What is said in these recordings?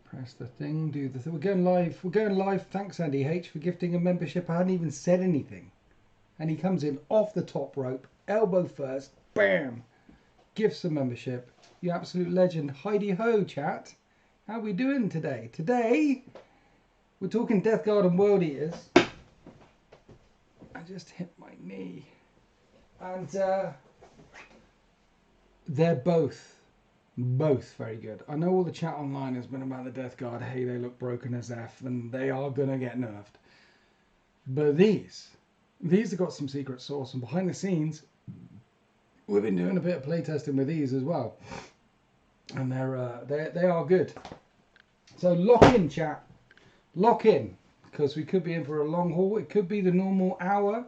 Press the thing, do the thing. We're going live. We're going live. Thanks, Andy H, for gifting a membership. I hadn't even said anything. And he comes in off the top rope, elbow first, bam! Gifts a membership. You absolute legend. Heidi ho, chat. How we doing today? Today, we're talking Death Guard and World Eaters. I just hit my knee. And they're both very good. I know all the chat online has been about the Death Guard. Hey, they look broken as F, and they are going to get nerfed. But these have got some secret sauce, and behind the scenes, we've been doing a bit of playtesting with these as well. And they are good. So lock in, chat. Lock in, because we could be in for a long haul. It could be the normal hour.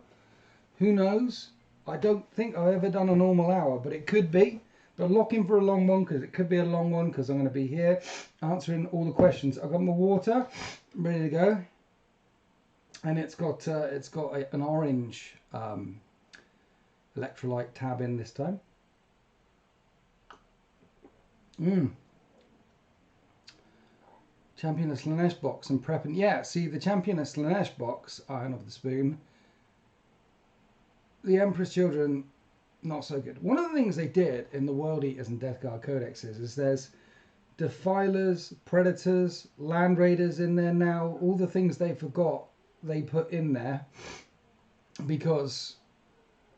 Who knows? I don't think I've ever done a normal hour, but it could be. But lock in for a long one, because it could be a long one, because I'm going to be here answering all the questions. I've got my water ready to go, and it's got an orange electrolyte tab in this time. Champion of Slanesh box and prepping. Yeah, see, the Champion of Slanesh box, Iron of the Spoon, the Emperor's Children, not so good. One of the things they did in the World Eaters and Death Guard codexes is there's Defilers, Predators, Land Raiders in there now. All the things they forgot they put in there because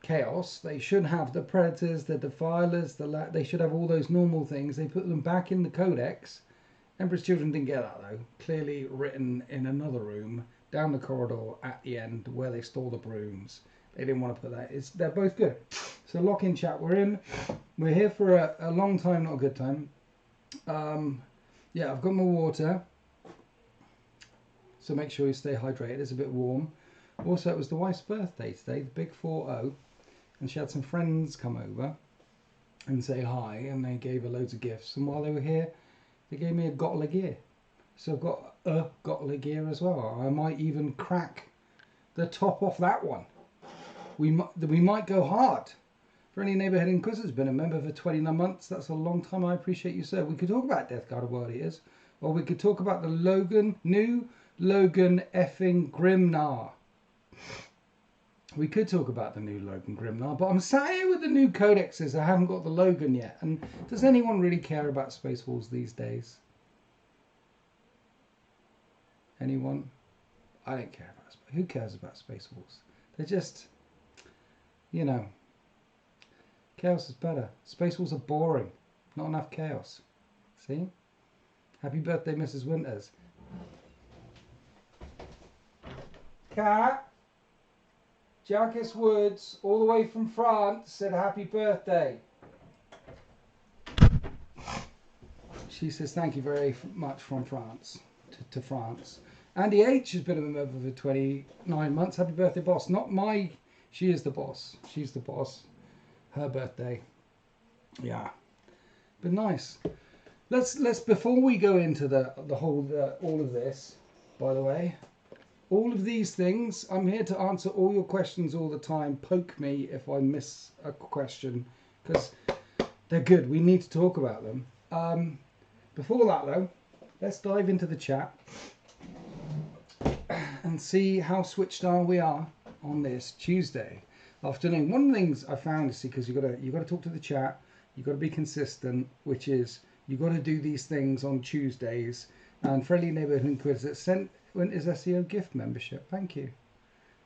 Chaos. They should have the Predators, the Defilers, they should have all those normal things. They put them back in the Codex. Emperor's Children didn't get that though. Clearly written in another room down the corridor at the end where they store the brooms. They didn't want to put that. They're both good. So lock in, chat. We're here for a long time, not a good time. Yeah, I've got my water. So make sure you stay hydrated. It's a bit warm. Also, it was the wife's birthday today, the big 4-0. And she had some friends come over and say hi. And they gave her loads of gifts. And while they were here, they gave me a Gotla gear. So I've got a Gotla gear as well. I might even crack the top off that one. We might go hard. For any neighbourhood inquisitor's been a member for 29 months. That's a long time. I appreciate you, sir. We could talk about Death Guard of World Eaters, or we could talk about the new Logan effing Grimdark. We could talk about the new Logan Grimdark, but I'm sat here with the new codexes. I haven't got the Logan yet. And does anyone really care about Space Wolves these days? Anyone? I don't care about Space. Who cares about Space Wolves? They're just, you know, chaos is better. Space Wolves are boring. Not enough chaos. See? Happy birthday, Mrs. Winters. Cat. Jacques Woods, all the way from France, said happy birthday. She says thank you very much from France to France. Andy H has been a member for 29 months. Happy birthday, boss. Not my. She is the boss. She's the boss. Her birthday. Yeah. But nice. Let's before we go into the whole all of this, by the way, all of these things, I'm here to answer all your questions all the time. Poke me if I miss a question, because they're good. We need to talk about them. Before that, though, let's dive into the chat and see how switched on we are on this Tuesday afternoon. One of the things I found is because you got to talk to the chat. You got to be consistent, which is you got to do these things on Tuesdays. And Friendly Neighborhood Inquisitor sent. When is SEO gift membership? Thank you.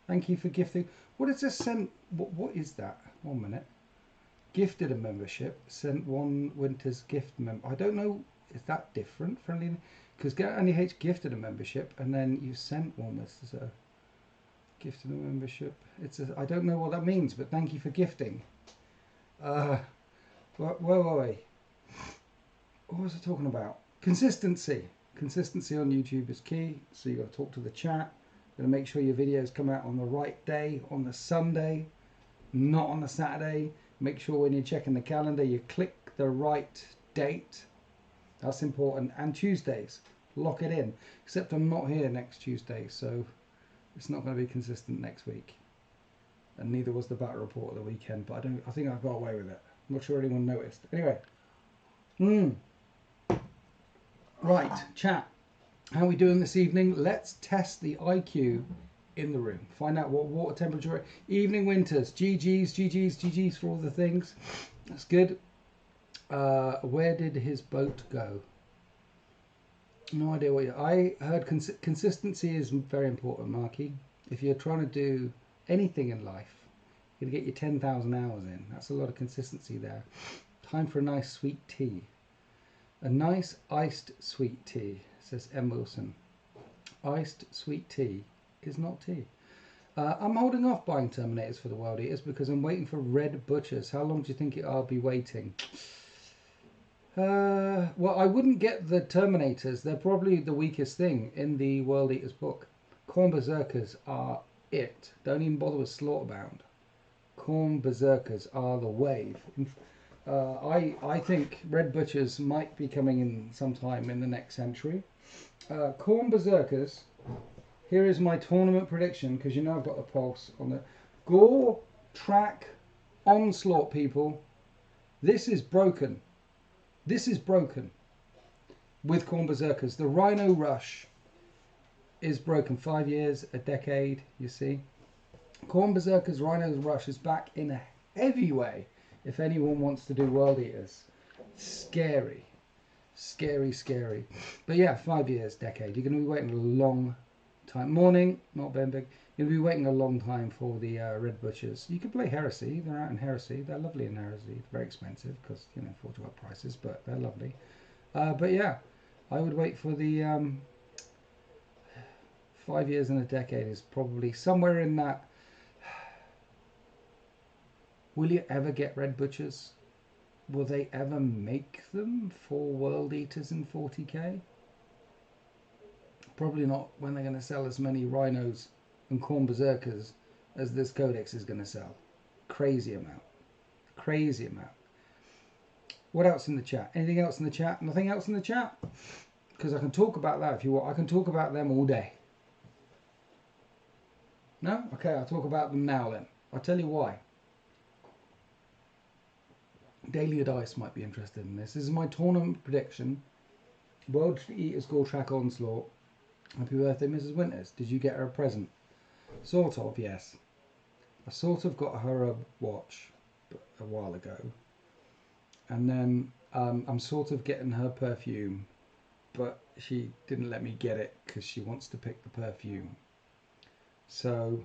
Thank you for gifting. What is this sent? What is that? 1 minute. Gifted a membership. Sent one winter's gift I don't know. Is that different? Friendly? Because Andy H gifted a membership and then you sent one with a gifted a membership. I don't know what that means, but thank you for gifting. Whoa. What was I talking about? Consistency. Consistency on YouTube is key, so you've got to talk to the chat. You've got to make sure your videos come out on the right day, on the Sunday, not on the Saturday. Make sure when you're checking the calendar, you click the right date. That's important. And Tuesdays, lock it in. Except I'm not here next Tuesday, so it's not going to be consistent next week. And neither was the battle report of the weekend, but I think I got away with it. I'm not sure anyone noticed. Anyway. Right, chat. How are we doing this evening? Let's test the IQ in the room. Find out what water temperature. Evening Winters. GG's, GG's, GG's for all the things. That's good. Where did his boat go? No idea what I heard. Consistency is very important, Marky. If you're trying to do anything in life, you're going to get your 10,000 hours in. That's a lot of consistency there. Time for a nice sweet tea. A nice iced sweet tea, says M. Wilson. Iced sweet tea is not tea. I'm holding off buying Terminators for the World Eaters because I'm waiting for Red Butchers. How long do you think I'll be waiting? Well, I wouldn't get the Terminators. They're probably the weakest thing in the World Eaters book. Khorne Berserkers are it. Don't even bother with Slaughterbound. Khorne Berserkers are the wave. I think Red Butchers might be coming in sometime in the next century. Khorne Berserkers. Here is my tournament prediction, because you know I've got the pulse on the goretrack onslaught, people. This is broken. This is broken with Khorne Berserkers. The Rhino rush is broken. 5 years, a decade, you see. Khorne Berserkers Rhino's rush is back in a heavy way if anyone wants to do World Eaters. Scary. Scary, scary. But yeah, 5 years, decade. You're going to be waiting a long time. Morning, not Ben Big. You'll be waiting a long time for the Red Butchers. You can play Heresy. They're out in Heresy. They're lovely in Heresy. They're very expensive because, you know, 40 prices, but they're lovely. But yeah, I would wait for the 5 years and a decade is probably somewhere in that. Will you ever get Red Butchers? Will they ever make them for World Eaters in 40k? Probably not when they're going to sell as many Rhinos and Khorne Berserkers as this Codex is going to sell. Crazy amount. Crazy amount. What else in the chat? Anything else in the chat? Nothing else in the chat? Because I can talk about that if you want. I can talk about them all day. No? Okay, I'll talk about them now then. I'll tell you why. Daily Dice might be interested in this. This is my tournament prediction. World Eaters goretrack onslaught. Happy birthday, Mrs. Winters. Did you get her a present? Sort of, yes. I sort of got her a watch a while ago. And then I'm sort of getting her perfume. But she didn't let me get it because she wants to pick the perfume. So,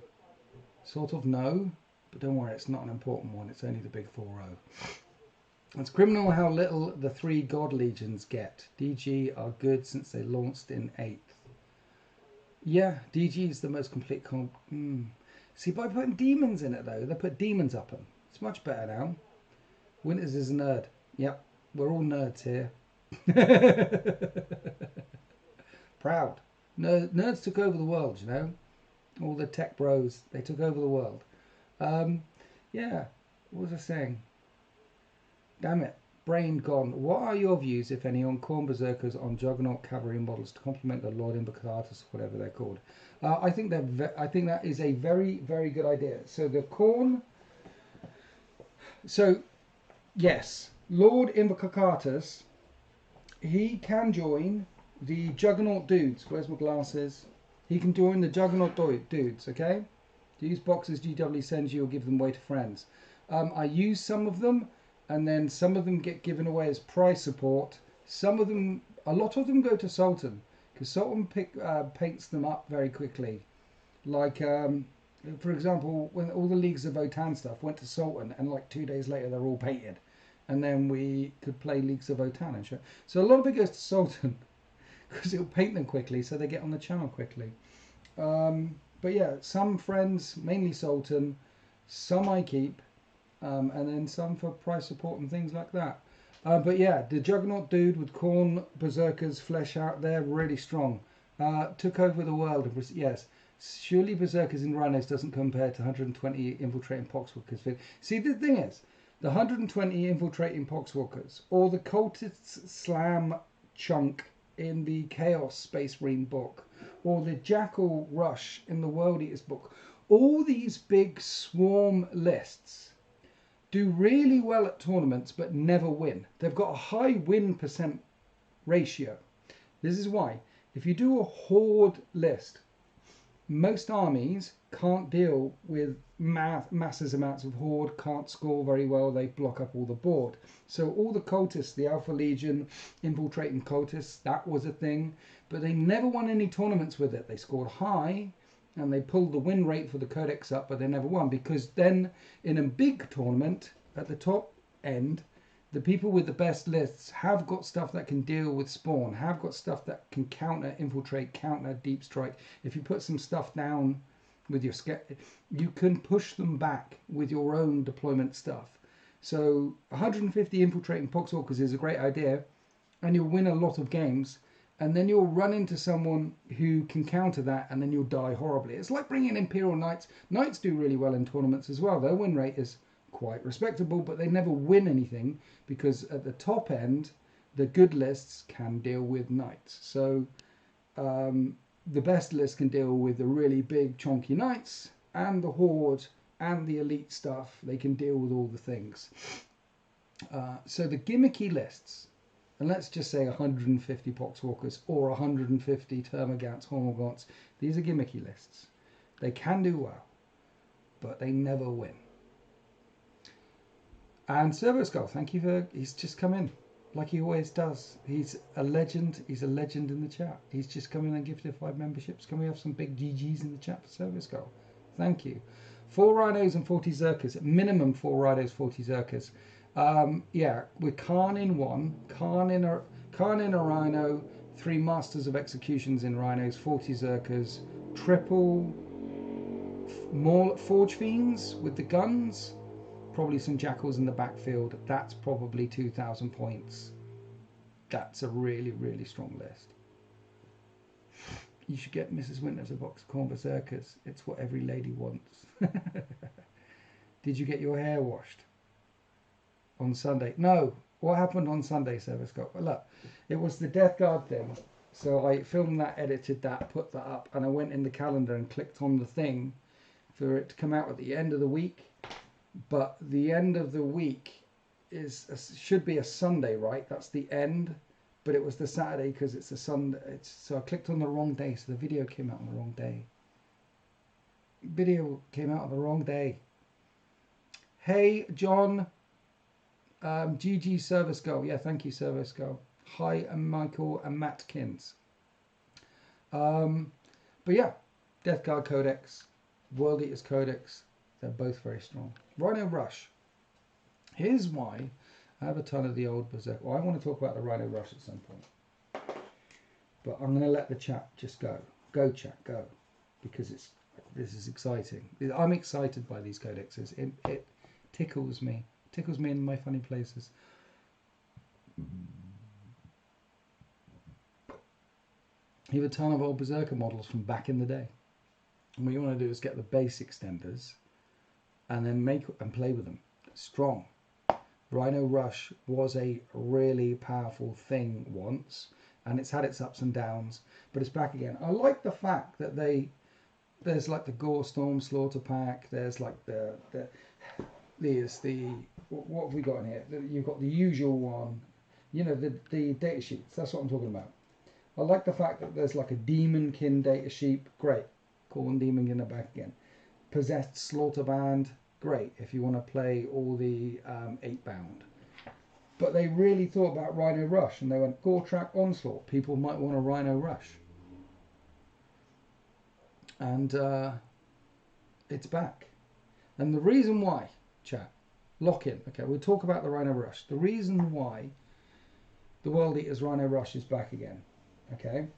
sort of no. But don't worry, it's not an important one. It's only the big 4-0. It's criminal how little the 3 God Legions get. DG are good since they launched in 8th. Yeah, DG is the most complete See, by putting demons in it though, they put demons up them. It's much better now. Winters is a nerd. Yep, we're all nerds here. Proud. Nerds took over the world, you know. All the tech bros, they took over the world. Yeah, what was I saying? Damn it, brain gone. What are your views, if any, on Khorne Berserkers on Juggernaut cavalry models to complement the Lord Invocatus, whatever they're called? I think that is a very, very good idea. So the Khorne. So yes, Lord Invocatus. He can join the Juggernaut dudes. Where's my glasses? He can join the Juggernaut dudes. Okay. These boxes GW sends you or give them away to friends. I use some of them. And then some of them get given away as prize support. Some of them, a lot of them go to Sultan. Because Sultan paints them up very quickly. Like, for example, when all the Leagues of Votan stuff went to Sultan. And like 2 days later, they're all painted. And then we could play Leagues of Votan and show. So a lot of it goes to Sultan. Because he'll paint them quickly, so they get on the channel quickly. But yeah, some friends, mainly Sultan. Some I keep. And then some for price support and things like that. But yeah, the Juggernaut dude with Khorne Berserkers flesh out there, really strong. Took over the world. Yes, surely Berserkers in Rhinos doesn't compare to 120 infiltrating Poxwalkers. See, the thing is, the 120 infiltrating Poxwalkers, or the Cultists Slam chunk in the Chaos Space Marine book, or the Jackal Rush in the World Eaters book, all these big swarm lists do really well at tournaments but never win. They've got a high win % ratio, This is why. If you do a Horde list, most armies can't deal with massive amounts of Horde, can't score very well, they block up all the board. So all the cultists, the Alpha Legion, infiltrating cultists, that was a thing, but they never won any tournaments with it. They scored high, and they pulled the win rate for the Codex up, but they never won, because then in a big tournament, at the top end, the people with the best lists have got stuff that can deal with spawn, have got stuff that can counter infiltrate, counter deep strike. If you put some stuff down with your you can push them back with your own deployment stuff. So 150 infiltrating poxwalkers is a great idea, and you'll win a lot of games, and then you'll run into someone who can counter that, and then you'll die horribly. It's like bringing Imperial Knights. Knights do really well in tournaments as well. Their win rate is quite respectable, but they never win anything, because at the top end, the good lists can deal with knights. So the best list can deal with the really big chunky knights, and the Horde, and the elite stuff. They can deal with all the things. So the gimmicky lists, and let's just say 150 poxwalkers or 150 termagants, hormagaunts, these are gimmicky lists. They can do well, but they never win. And Servo Skull, thank you for, he's just come in, like he always does. He's a legend in the chat. He's just come in and gifted 5 memberships. Can we have some big GGs in the chat for Servo Skull? Thank you. 4 Rhinos and 40 Zerkers, minimum 4 Rhinos, 40 Zerkers. Yeah, we're Khan in 1, Khan in a Rhino, 3 Masters of Executions in Rhinos, 40 Zerkers, triple more forgefiends with the guns, probably some jackals in the backfield. That's probably 2,000 points. That's a really, really strong list. You should get Mrs. Winters a box of corn berserkers. It's what every lady wants. Did you get your hair washed on Sunday? No. What happened on Sunday, Servo Skull? Well, look, it was the Death Guard thing. So I filmed that, edited that, put that up, and I went in the calendar and clicked on the thing for it to come out at the end of the week. But the end of the week should be a Sunday, right? That's the end. But it was the Saturday because it's a Sunday. So I clicked on the wrong day, so the video came out on the wrong day. Video came out on the wrong day. Hey, John. GG Servo Skull. Yeah, thank you, Servo Skull. Hi, I'm Michael and Matt Kins. But yeah, Death Guard Codex, World Eaters Codex, they're both very strong. Rhino Rush. Here's why I have a ton of the old Berserk. Well, I want to talk about the Rhino Rush at some point. But I'm going to let the chat just go. Go, chat, go. Because this is exciting. I'm excited by these codexes. It tickles me. Tickles me in my funny places. You have a ton of old Berserker models from back in the day. And what you want to do is get the base extenders and then make and play with them. Strong. Rhino Rush was a really powerful thing once, and it's had its ups and downs, but it's back again. I like the fact that there's like the Gore Storm Slaughter Pack, there's like what have we got in here? You've got the usual one, you know, the data sheets. That's what I'm talking about. I like the fact that there's like a Demonkin data sheet. Great. Corn Demonkin are back again. Possessed Slaughter Band. Great if you want to play all the Eightbound. But they really thought about Rhino Rush, and they went goretrack onslaught. People might want a Rhino Rush. And it's back. And the reason why, chat, lock in. Okay, we'll talk about the Rhino Rush. The reason why the World Eaters Rhino Rush is back again. Okay.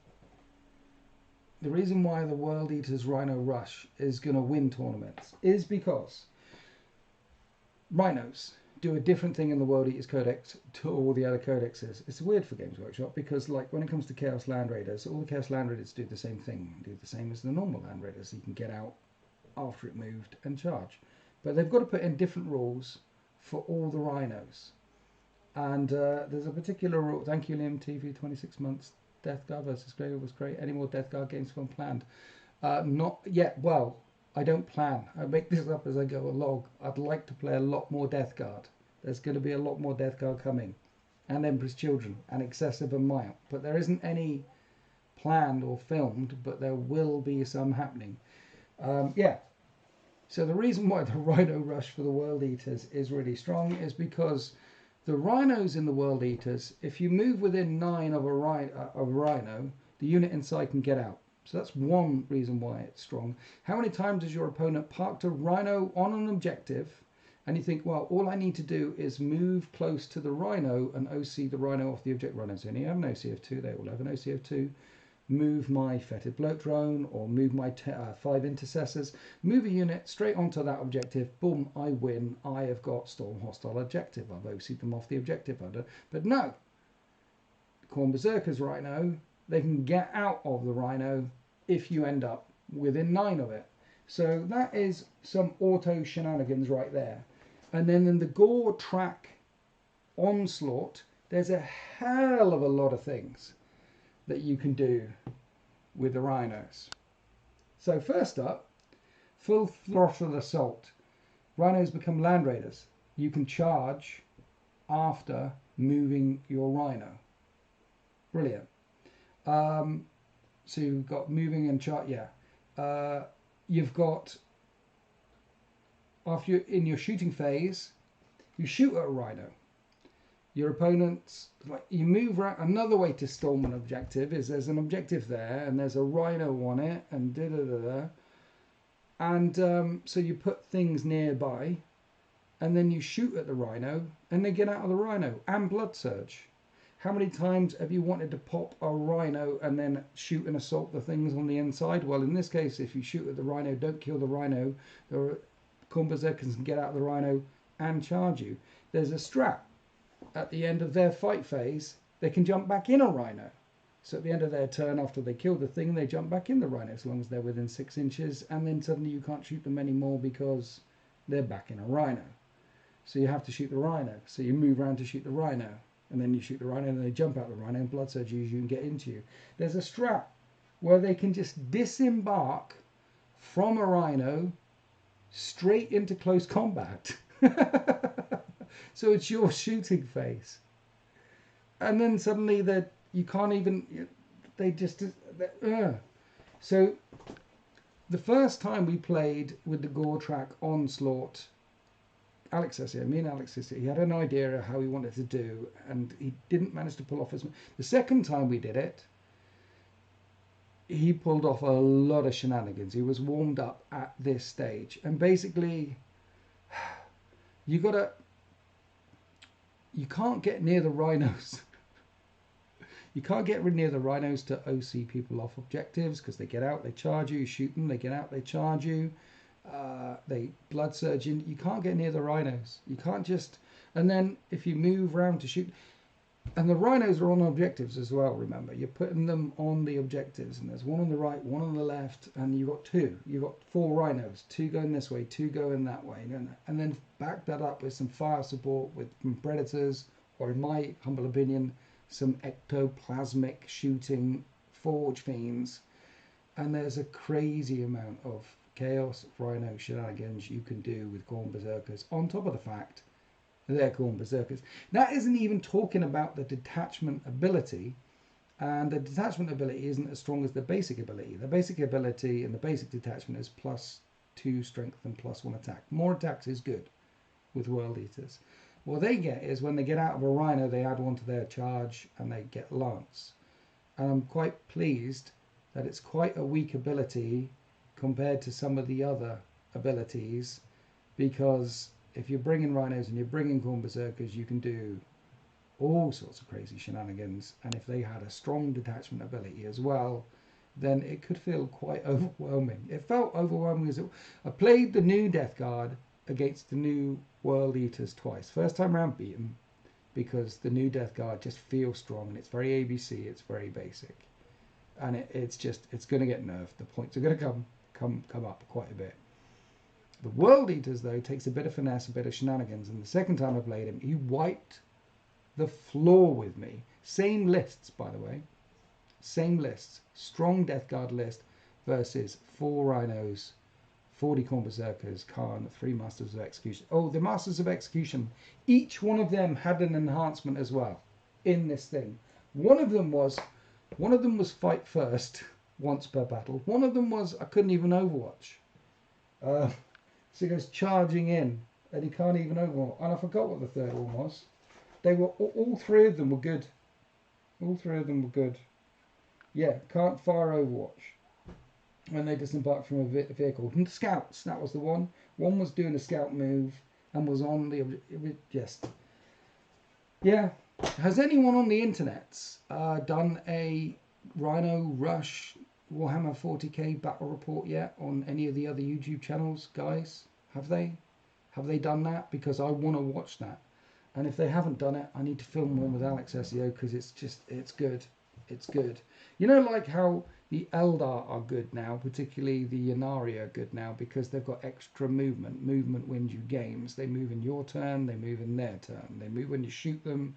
The reason why the World Eaters Rhino Rush is going to win tournaments is because Rhinos do a different thing in the World Eaters Codex to all the other codexes. It's weird for Games Workshop because, like, when it comes to Chaos Land Raiders, all the Chaos Land Raiders do the same thing, do the same as the normal Land Raiders. You can get out after it moved and charge. But they've got to put in different rules for all the Rhinos. And there's a particular rule. Thank you, Liam T, for 26 months. Death Guard versus Traitor was great. Any more Death Guard games from planned? Not yet. Well, I don't plan. I make this up as I go along. I'd like to play a lot more Death Guard. There's going to be a lot more Death Guard coming. And Emperor's Children. And Excessive and Maya. But there isn't any planned or filmed, but there will be some happening. Yeah. So the reason why the Rhino rush for the World Eaters is really strong is because the Rhinos in the World Eaters, if you move within 9 of a Rhino, the unit inside can get out. So that's one reason why it's strong. How many times has your opponent parked a Rhino on an objective and you think, well, all I need to do is move close to the Rhino and OC the Rhino off the object. Rhinos only have an OC of 2, they all have an OC of 2. Move my fetid bloat drone or move my 5 intercessors, move a unit straight onto that objective, boom, I win. I have got storm hostile objective. I've OC'd them off the objective. But no, Khorne Berserkers Rhino, they can get out of the Rhino if you end up within 9 of it. So that is some auto shenanigans right there. And then in the goretrack onslaught, there's a hell of a lot of things that you can do with the Rhinos. So first up, full throttle assault. Rhinos become land raiders. You can charge after moving your Rhino. Brilliant. So you've got moving and charge. Yeah. You've got, after you're in your shooting phase, you shoot at a Rhino. Your opponent's, like, you move around. Another way to storm an objective is there's an objective there and there's a Rhino on it and and so you put things nearby and then you shoot at the Rhino and they get out of the Rhino. And Blood Surge. How many times have you wanted to pop a Rhino and then shoot and assault the things on the inside? Well, in this case, if you shoot at the Rhino, don't kill the Rhino, the Khorne Berserkers can get out of the Rhino and charge you. There's a strat. At the end of their fight phase, they can jump back in a Rhino. So at the end of their turn, after they kill the thing, they jump back in the Rhino as long as they're within 6 inches, and then suddenly you can't shoot them anymore because they're back in a Rhino. So you have to shoot the Rhino. So you move around to shoot the Rhino, and then you shoot the Rhino, and they jump out the Rhino, and Blood Surge uses you and get into you. There's a strat where they can just disembark from a Rhino straight into close combat. So it's your shooting phase, and then suddenly you can't even. They just. So the first time we played with the goretrack onslaught, Alex says here, me and Alex says here, he had an idea of how he wanted to do, and he didn't manage to pull off as much. The second time we did it, he pulled off a lot of shenanigans. He was warmed up at this stage, and basically, you can't get near the Rhinos. You can't get near the Rhinos to OC people off objectives because they get out, they charge you, you shoot them, they get out, they charge you, they Blood Surge in. You can't get near the Rhinos. You can't just. And then if you move around to shoot. And the Rhinos are on objectives as well, remember. You're putting them on the objectives, and there's one on the right, one on the left, and you've got 2. You've got 4 Rhinos, 2 going this way, 2 going that way. And then back that up with some fire support from Predators, or in my humble opinion, some ectoplasmic shooting forgefiends. And there's a crazy amount of Chaos Rhino shenanigans you can do with Khorne Berserkers, on top of the fact they're Khorne Berserkers. That isn't even talking about the detachment ability, and the detachment ability isn't as strong as the basic ability. The basic ability in the basic detachment is +2 strength and +1 attack. More attacks is good with World Eaters. What they get is when they get out of a Rhino, they add 1 to their charge and they get Lance. And I'm quite pleased that it's quite a weak ability compared to some of the other abilities, because if you're bringing Rhinos and you're bringing Khorne Berserkers, you can do all sorts of crazy shenanigans. And if they had a strong detachment ability as well, then it could feel quite overwhelming. It felt overwhelming as I played the new Death Guard against the new World Eaters twice. First time round beat them because the new Death Guard just feels strong, and it's very ABC, it's very basic, and it's going to get nerfed. The points are going to come up quite a bit. The World Eaters, though, takes a bit of finesse, a bit of shenanigans, and the second time I played him, he wiped the floor with me. Same lists, by the way. Same lists. Strong Death Guard list versus 4 Rhinos, 40 Khorne Berserkers, Khan, 3 Masters of Execution. Oh, the Masters of Execution, each one of them had an enhancement as well in this thing. One of them was One of them was fight first, once per battle. One of them was I couldn't even overwatch. So he goes charging in, and he can't even overwatch. And I forgot what the third one was. They were all three of them were good. All three of them were good. Yeah, can't fire overwatch when they disembarked from a vehicle. And scouts, that was the one. One was doing a scout move and was on the... It was just... Yeah. Has anyone on the internet done a Rhino Rush Warhammer 40k battle report yet on any of the other YouTube channels, guys? Have they? Have they done that? Because I want to watch that. And if they haven't done it, I need to film one with Alex SEO because it's good. It's good. You know, like how the Eldar are good now, particularly the Yanari are good now because they've got extra movement. Movement wins you games. They move in your turn, they move in their turn. They move when you shoot them.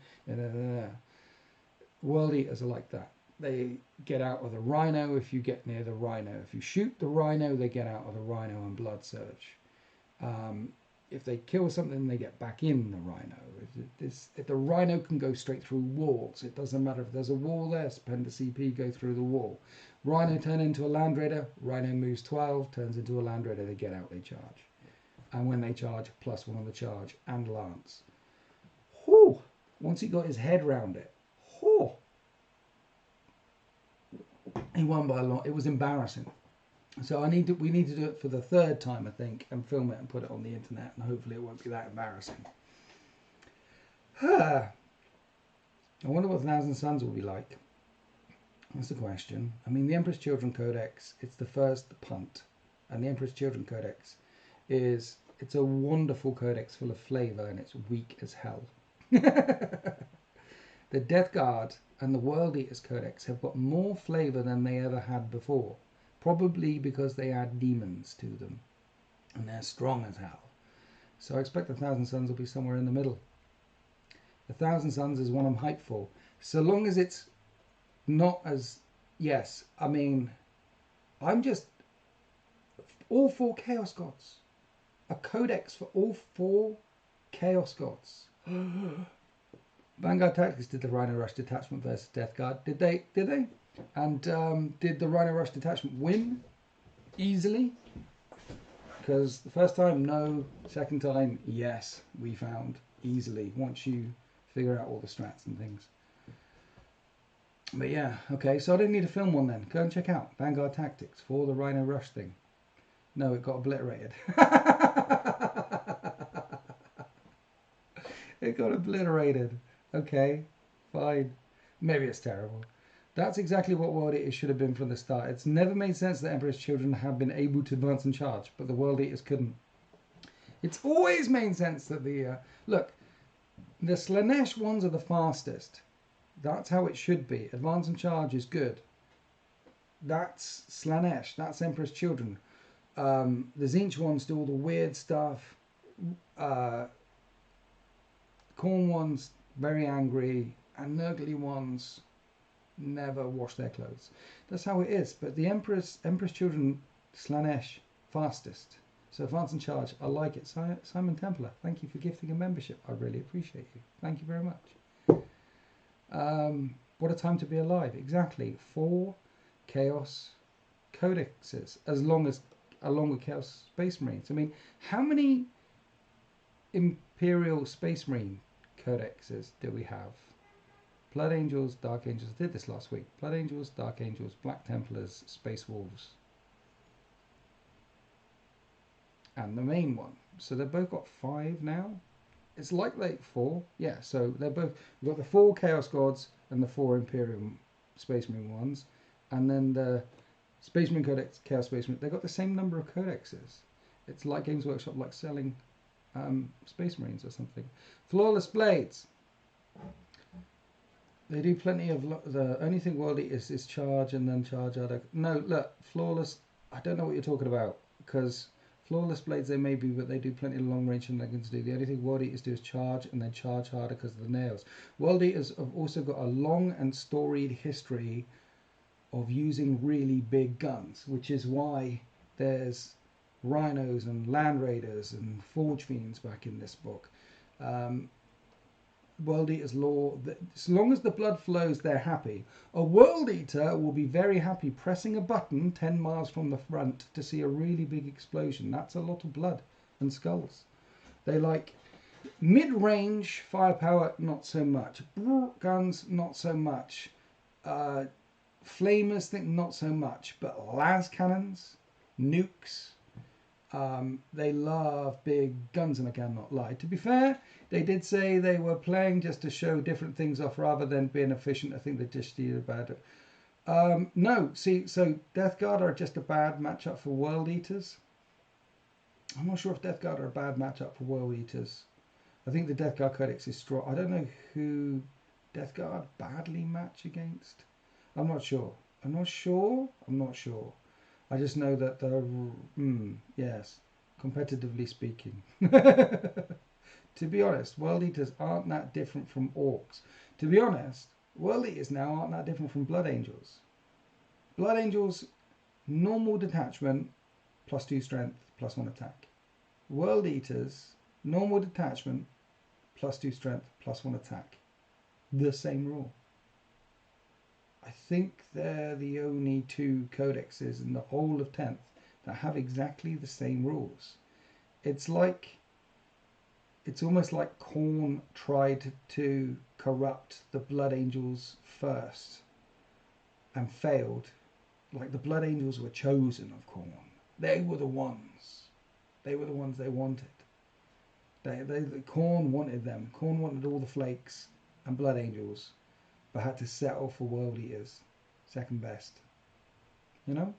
World Eaters are like that. They get out of the Rhino if you get near the Rhino. If you shoot the Rhino, they get out of the Rhino and Blood Surge. If they kill something, they get back in the Rhino. If the Rhino can go straight through walls, it doesn't matter if there's a wall there, spend a CP, go through the wall. Rhino turn into a Land Raider, Rhino moves 12, turns into a Land Raider, they get out, they charge. And when they charge, +1 on the charge, and Lance. Whew! Once he got his head round it, whew! He won by a lot. It was embarrassing. So we need to do it for the third time, I think, and film it and put it on the internet, and hopefully it won't be that embarrassing. I wonder what Thousand Suns will be like. That's the question. I mean, the Emperor's Children Codex, it's the first punt, and the Emperor's Children Codex it's a wonderful codex full of flavour, and it's weak as hell. The Death Guard and the World Eaters Codex have got more flavour than they ever had before. Probably because they add demons to them. And they're strong as hell. So I expect the Thousand Suns will be somewhere in the middle. The Thousand Suns is one I'm hyped for. So long as it's not as... Yes, I mean... I'm just... All 4 Chaos Gods. A codex for all 4 Chaos Gods. Vanguard Tactics did the Rhino Rush Detachment versus Death Guard. Did they? And did the Rhino Rush Detachment win easily? Because the first time, no. Second time, yes, we found easily once you figure out all the strats and things. But yeah, okay, so I didn't need to film one then. Go and check out Vanguard Tactics for the Rhino Rush thing. No, it got obliterated. It got obliterated. Okay, fine. Maybe it's terrible. That's exactly what World Eaters should have been from the start. It's never made sense that Emperor's Children have been able to advance and charge, but the World Eaters couldn't. It's always made sense that the... look, the Slanesh ones are the fastest. That's how it should be. Advance and charge is good. That's Slanesh. That's Emperor's Children. The Tzeentch ones do all the weird stuff. Khorne ones, very angry. And Nurgle ones... never wash their clothes. That's how it is. But the Emperor's Children, Slanesh, fastest. So advance and charge, I like it. Simon Templar, thank you for gifting a membership. I really appreciate you. Thank you very much. What a time to be alive. Exactly. 4 Chaos Codexes, along with Chaos Space Marines. I mean, how many Imperial Space Marine Codexes do we have? Blood Angels, Dark Angels. I did this last week. Blood Angels, Dark Angels, Black Templars, Space Wolves. And the main one. So they've both got 5 now. It's like 4. Yeah, so they're both... We've got the 4 Chaos Gods and the 4 Imperium Space Marine ones. And then the Space Marine Codex, Chaos Space Marine. They've got the same number of codexes. It's like Games Workshop, like selling Space Marines or something. Flawless Blades. They do plenty of... The only thing World Eaters is charge and then charge out. No, look, Flawless... I don't know what you're talking about. Because Flawless Blades they may be, but they do plenty of long range and leggings to do. The only thing World Eaters do is charge and then charge harder because of the nails. World Eaters have also got a long and storied history of using really big guns, which is why there's Rhinos and Land Raiders and Forgefiends back in this book. World Eater's law, that as long as the blood flows, they're happy. A World Eater will be very happy pressing a button 10 miles from the front to see a really big explosion. That's a lot of blood and skulls. They like mid-range firepower, not so much. Guns, not so much. Flamers, think not so much. But las cannons, nukes, they love big guns, and I cannot lie. To be fair, they did say they were playing just to show different things off rather than being efficient. I think they just did about it. No, see, so Death Guard are just a bad matchup for World Eaters. I'm not sure if Death Guard are a bad matchup for World Eaters. I think the Death Guard Codex is strong. I don't know who Death Guard badly match against. I'm not sure. I'm not sure. I just know that they're, yes, competitively speaking. To be honest, World Eaters aren't that different from Orcs. To be honest, World Eaters now aren't that different from Blood Angels. Blood Angels, normal detachment, +2 strength, +1 attack. World Eaters, normal detachment, +2 strength, +1 attack. The same rule. I think they're the only 2 codexes in the whole of 10th that have exactly the same rules. It's almost like Khorne tried to corrupt the Blood Angels first and failed. Like the Blood Angels were chosen of Khorne. They were the ones. They were the ones they wanted. Khorne wanted them. Khorne wanted all the flakes and Blood Angels, but had to settle for World Eaters. Second best. You know?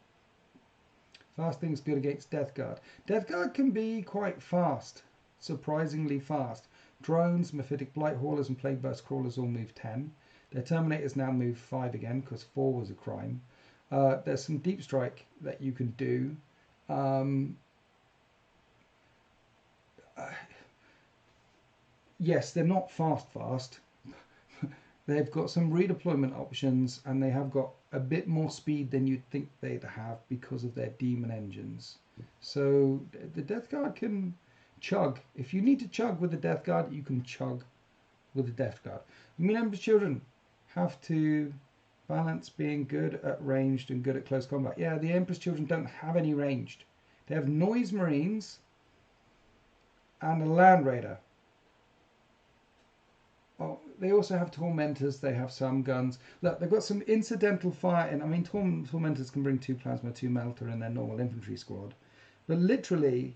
Fasting's good against Death Guard. Death Guard can be quite fast. Surprisingly fast. Drones, Mephitic Blight Haulers and Plague Burst Crawlers all move 10. Their Terminators now move 5 again because 4 was a crime. There's some Deep Strike that you can do. Yes, they're not fast. They've got some redeployment options and they have got a bit more speed than you'd think they'd have because of their demon engines. So the Death Guard can chug. If you need to chug with the Death Guard, you can chug with the Death Guard. I mean, Emperor's Children have to balance being good at ranged and good at close combat. Yeah, the Emperor's Children don't have any ranged. They have Noise Marines and a Land Raider. Oh, they also have Tormentors. They have some guns. Look, they've got some incidental fire in. I mean, Tormentors can bring 2 Plasma, 2 Melter in their normal infantry squad. But literally,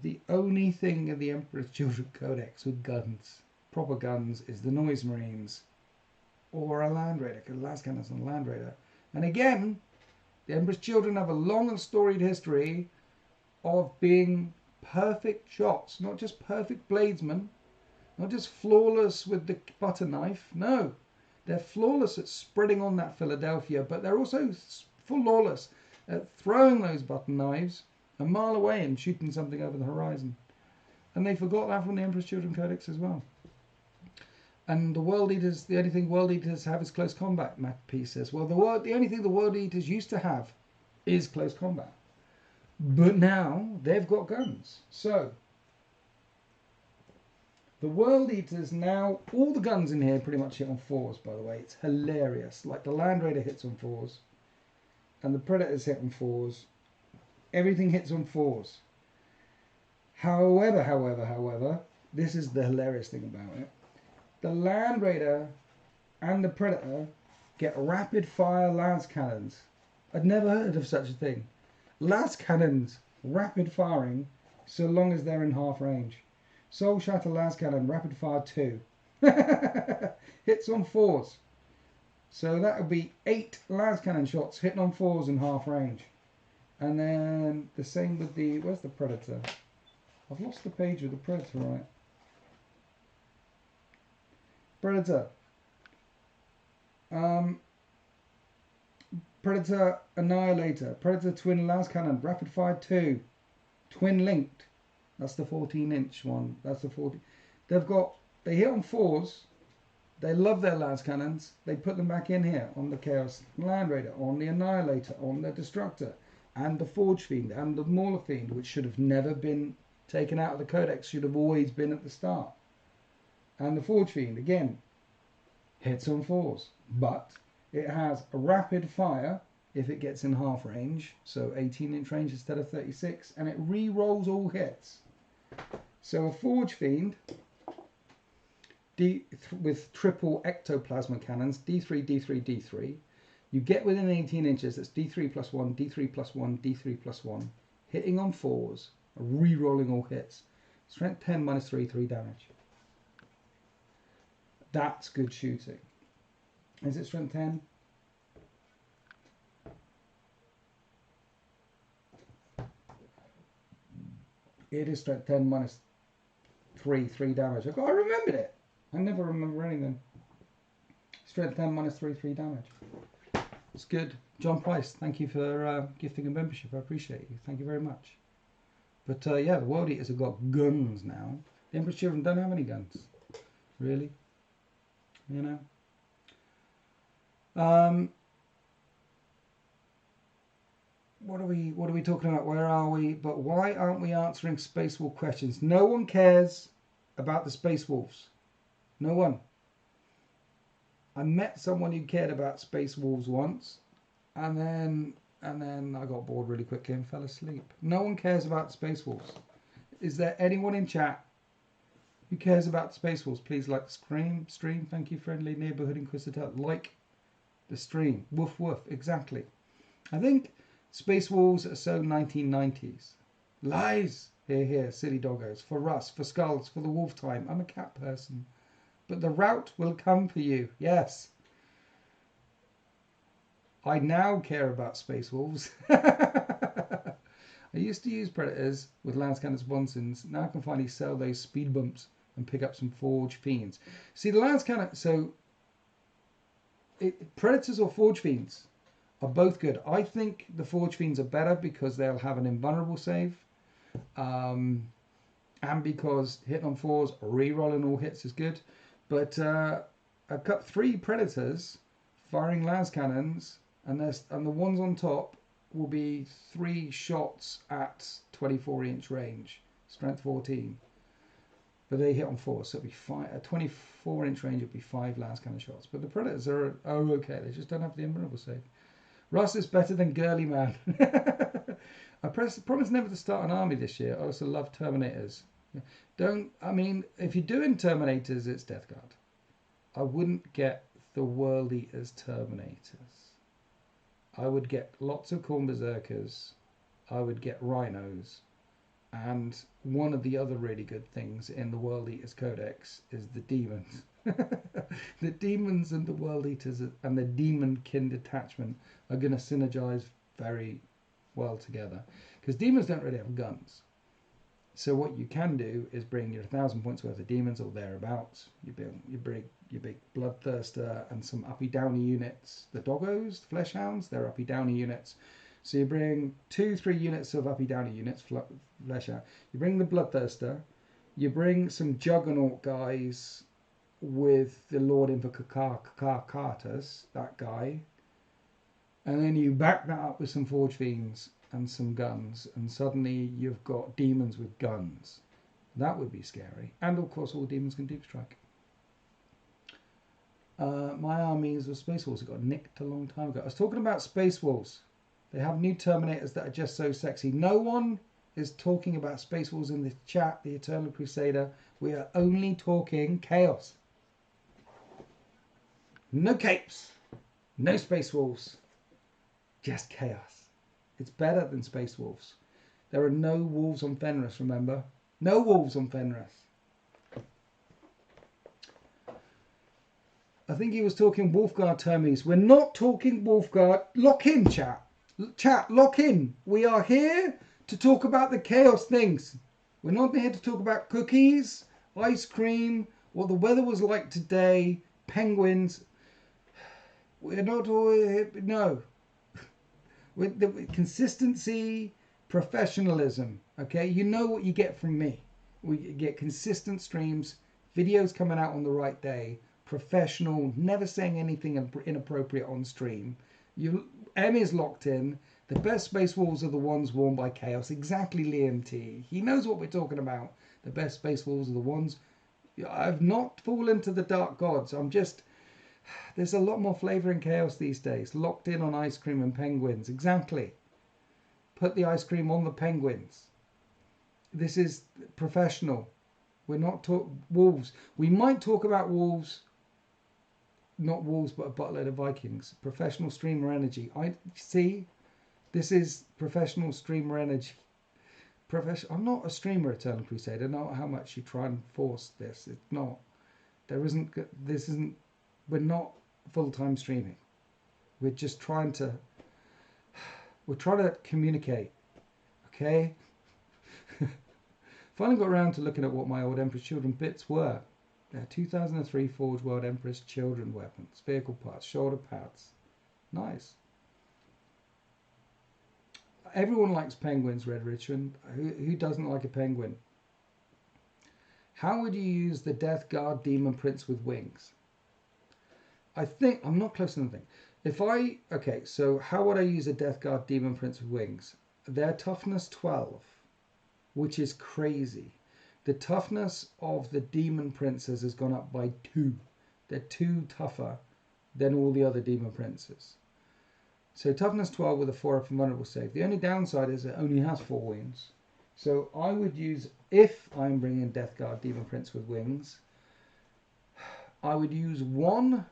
the only thing in the Emperor's Children Codex with guns, proper guns, is the Noise Marines or a Land Raider, because Las Cannons and Land Raider. And again, the Emperor's Children have a long and storied history of being perfect shots, not just perfect bladesmen, not just flawless with the butter knife. No, they're flawless at spreading on that Philadelphia, but they're also flawless at throwing those butter knives a mile away and shooting something over the horizon. And they forgot that from the Emperor's Children Codex as well. And the World Eaters, the only thing World Eaters have is close combat, Matt P says. Well, the only thing the World Eaters used to have is close combat. But now they've got guns. So the World Eaters now, all the guns in here pretty much hit on 4s, by the way. It's hilarious. Like the Land Raider hits on 4s. And the Predators hit on 4s. Everything hits on 4s. However, this is the hilarious thing about it. The Land Raider and the Predator get rapid fire lance cannons. I'd never heard of such a thing. Lance cannons, rapid firing, so long as they're in half range. Soul Shatter Lance Cannon, rapid fire 2. Hits on 4s. So that would be 8 Lance Cannon shots hitting on 4s in half range. And then the same with the, where's the Predator? I've lost the page with the Predator, right? Predator. Predator Annihilator. Predator Twin Lance Cannon, rapid fire 2. Twin linked. That's the 14-inch one. That's the 40. They hit on 4s. They love their lance cannons. They put them back in here on the Chaos Land Raider, on the Annihilator, on the Destructor, and the Forgefiend, and the Mauler Fiend, which should have never been taken out of the Codex, should have always been at the start. And the Forgefiend, again, hits on 4s. But it has a rapid fire if it gets in half range. So 18-inch range instead of 36. And it re-rolls all hits. So a Forgefiend with triple ectoplasma cannons, D3, D3, D3. You get within 18 inches, that's D3 plus 1, D3 plus 1, D3 plus 1. Hitting on 4s, re-rolling all hits. Strength 10 minus 3, 3 damage. That's good shooting. Is it strength 10? It is strength 10 minus 3, 3 damage. I remembered it. I never remember anything. Strength 10 minus 3, 3 damage. It's good. John Price, thank you for gifting a membership. I appreciate you. Thank you very much. But yeah, the World Eaters have got guns now. The Emperor's Children don't have any guns. Really? You know? What are we talking about? Where are we? But why aren't we answering Space Wolf questions? No one cares about the Space Wolves. No one. I met someone who cared about Space Wolves once, and then I got bored really quickly and fell asleep. No one cares about Space Wolves. Is there anyone in chat who cares about Space Wolves? Please like the stream. Thank you, friendly neighborhood inquisitor. Like the stream. Woof woof. Exactly. I think Space Wolves are so 1990s. Lies. Here, here, silly doggos. For Russ, for Skulls, for the Wolf Time. I'm a cat person. But the route will come for you. Yes. I now care about Space Wolves. I used to use Predators with Lance Cannon Sponsons. Now I can finally sell those speed bumps and pick up some Forgefiends. See, the Lance Cannon... So, Predators or Forgefiends are both good. I think the Forgefiends are better because they'll have an invulnerable save. And because hitting on 4s, re-rolling all hits is good. But I've got 3 Predators firing las cannons, and the ones on top will be 3 shots at 24-inch range, strength 14. But they hit on 4, so it'll be 5 at 24-inch range. It'll be 5 las cannon shots. But the Predators are okay. They just don't have the invulnerable save. Russ is better than Girly Man. I promise never to start an army this year. I also love Terminators. If you're doing Terminators, it's Death Guard. I wouldn't get the World Eaters Terminators. I would get lots of Khorne Berserkers. I would get Rhinos. And one of the other really good things in the World Eaters Codex is the Demons. The Demons and the World Eaters and the Demon-kin detachment are going to synergize very well together. Because Demons don't really have guns. So what you can do is bring your 1,000 points worth of demons or thereabouts. You bring your big bloodthirster and some uppy downy units. The doggos, the flesh hounds, they're uppy downy units. So you bring 2-3 units of uppy downy units, flesh out. You bring the bloodthirster. You bring some juggernaut guys with the Lord Invocatus, that guy. And then you back that up with some Forgefiends and some guns, and suddenly you've got demons with guns. That would be scary. And of course all demons can deep strike. My armies of Space Wolves got nicked a long time ago. I was talking about Space Wolves. They have new Terminators that are just so sexy. No one is talking about Space Wolves in the chat, the Eternal Crusader. We are only talking chaos. No capes. No Space Wolves. Just chaos. It's better than Space Wolves. There are no wolves on Fenris, remember? No wolves on Fenris. I think he was talking Wolfguard Termies. We're not talking Wolfguard. Lock in, chat. Chat, lock in. We are here to talk about the chaos things. We're not here to talk about cookies, ice cream, what the weather was like today, penguins. We're not all here. No. With the consistency, professionalism, okay? You know what you get from me. We get consistent streams, videos coming out on the right day, professional, never saying anything inappropriate on stream. M is locked in. The best Space Wolves are the ones worn by Chaos. Exactly, Liam T. He knows what we're talking about. The best Space Wolves are the ones I've not fallen to the dark gods. I'm just, there's a lot more flavor in chaos these days. Locked in on ice cream and penguins. Exactly. Put the ice cream on the penguins. This is professional. We're not wolves. We might talk about wolves, not wolves, but a buttload of Vikings. Professional streamer energy. I see. This is professional streamer energy. I'm not a streamer, Eternal Crusader. Not how much you try and force this. It's not. There isn't. This isn't. We're not full-time streaming. We're just trying to. We're trying to communicate. Okay. Finally got around to looking at what my old Emperor's Children bits were. They're 2003 Forge World Emperor's Children weapons, vehicle parts, shoulder pads. Nice. Everyone likes penguins, Red Richmond. Who doesn't like a penguin? How would you use the Death Guard Demon Prince with wings? I think, I'm not close to anything. Okay, so how would I use a Death Guard Demon Prince with wings? They're toughness 12, which is crazy. The toughness of the Demon Princes has gone up by 2. They're 2 tougher than all the other Demon Princes. So toughness 12 with a 4 up and vulnerable save. The only downside is it only has 4 wounds. So I would use, if I'm bringing Death Guard Demon Prince with wings, I would use 1.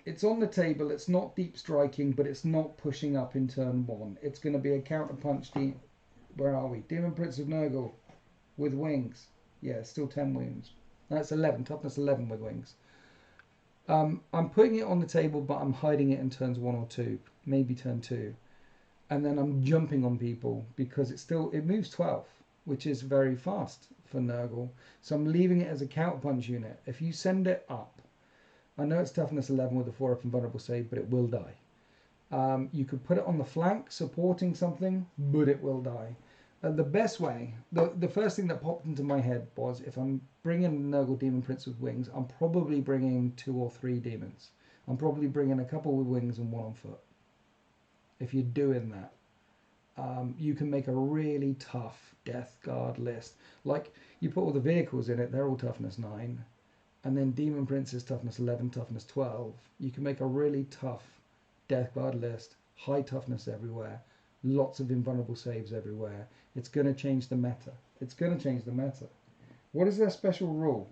It's on the table. It's not deep striking, but it's not pushing up in turn 1. It's going to be a counter punch. Where are we? Demon Prince of Nurgle with wings. Yeah, still 10 wounds. That's 11. Toughness 11 with wings. I'm putting it on the table, but I'm hiding it in turns 1 or 2, maybe turn 2, and then I'm jumping on people because it moves 12, which is very fast for Nurgle. So I'm leaving it as a counterpunch unit. If you send it up, I know it's toughness 11 with a 4 up and vulnerable save, but it will die. You could put it on the flank supporting something, but it will die. The best way, the first thing that popped into my head was, if I'm bringing Nurgle Demon Prince with wings, I'm probably bringing 2 or 3 demons. I'm probably bringing a couple with wings and 1 on foot. If you're doing that, you can make a really tough Death Guard list. Like, you put all the vehicles in it, they're all toughness 9. And then Demon Prince is toughness 11, toughness 12. You can make a really tough Death Guard list, high toughness everywhere. Lots of invulnerable saves everywhere. It's going to change the meta. It's going to change the meta. What is their special rule?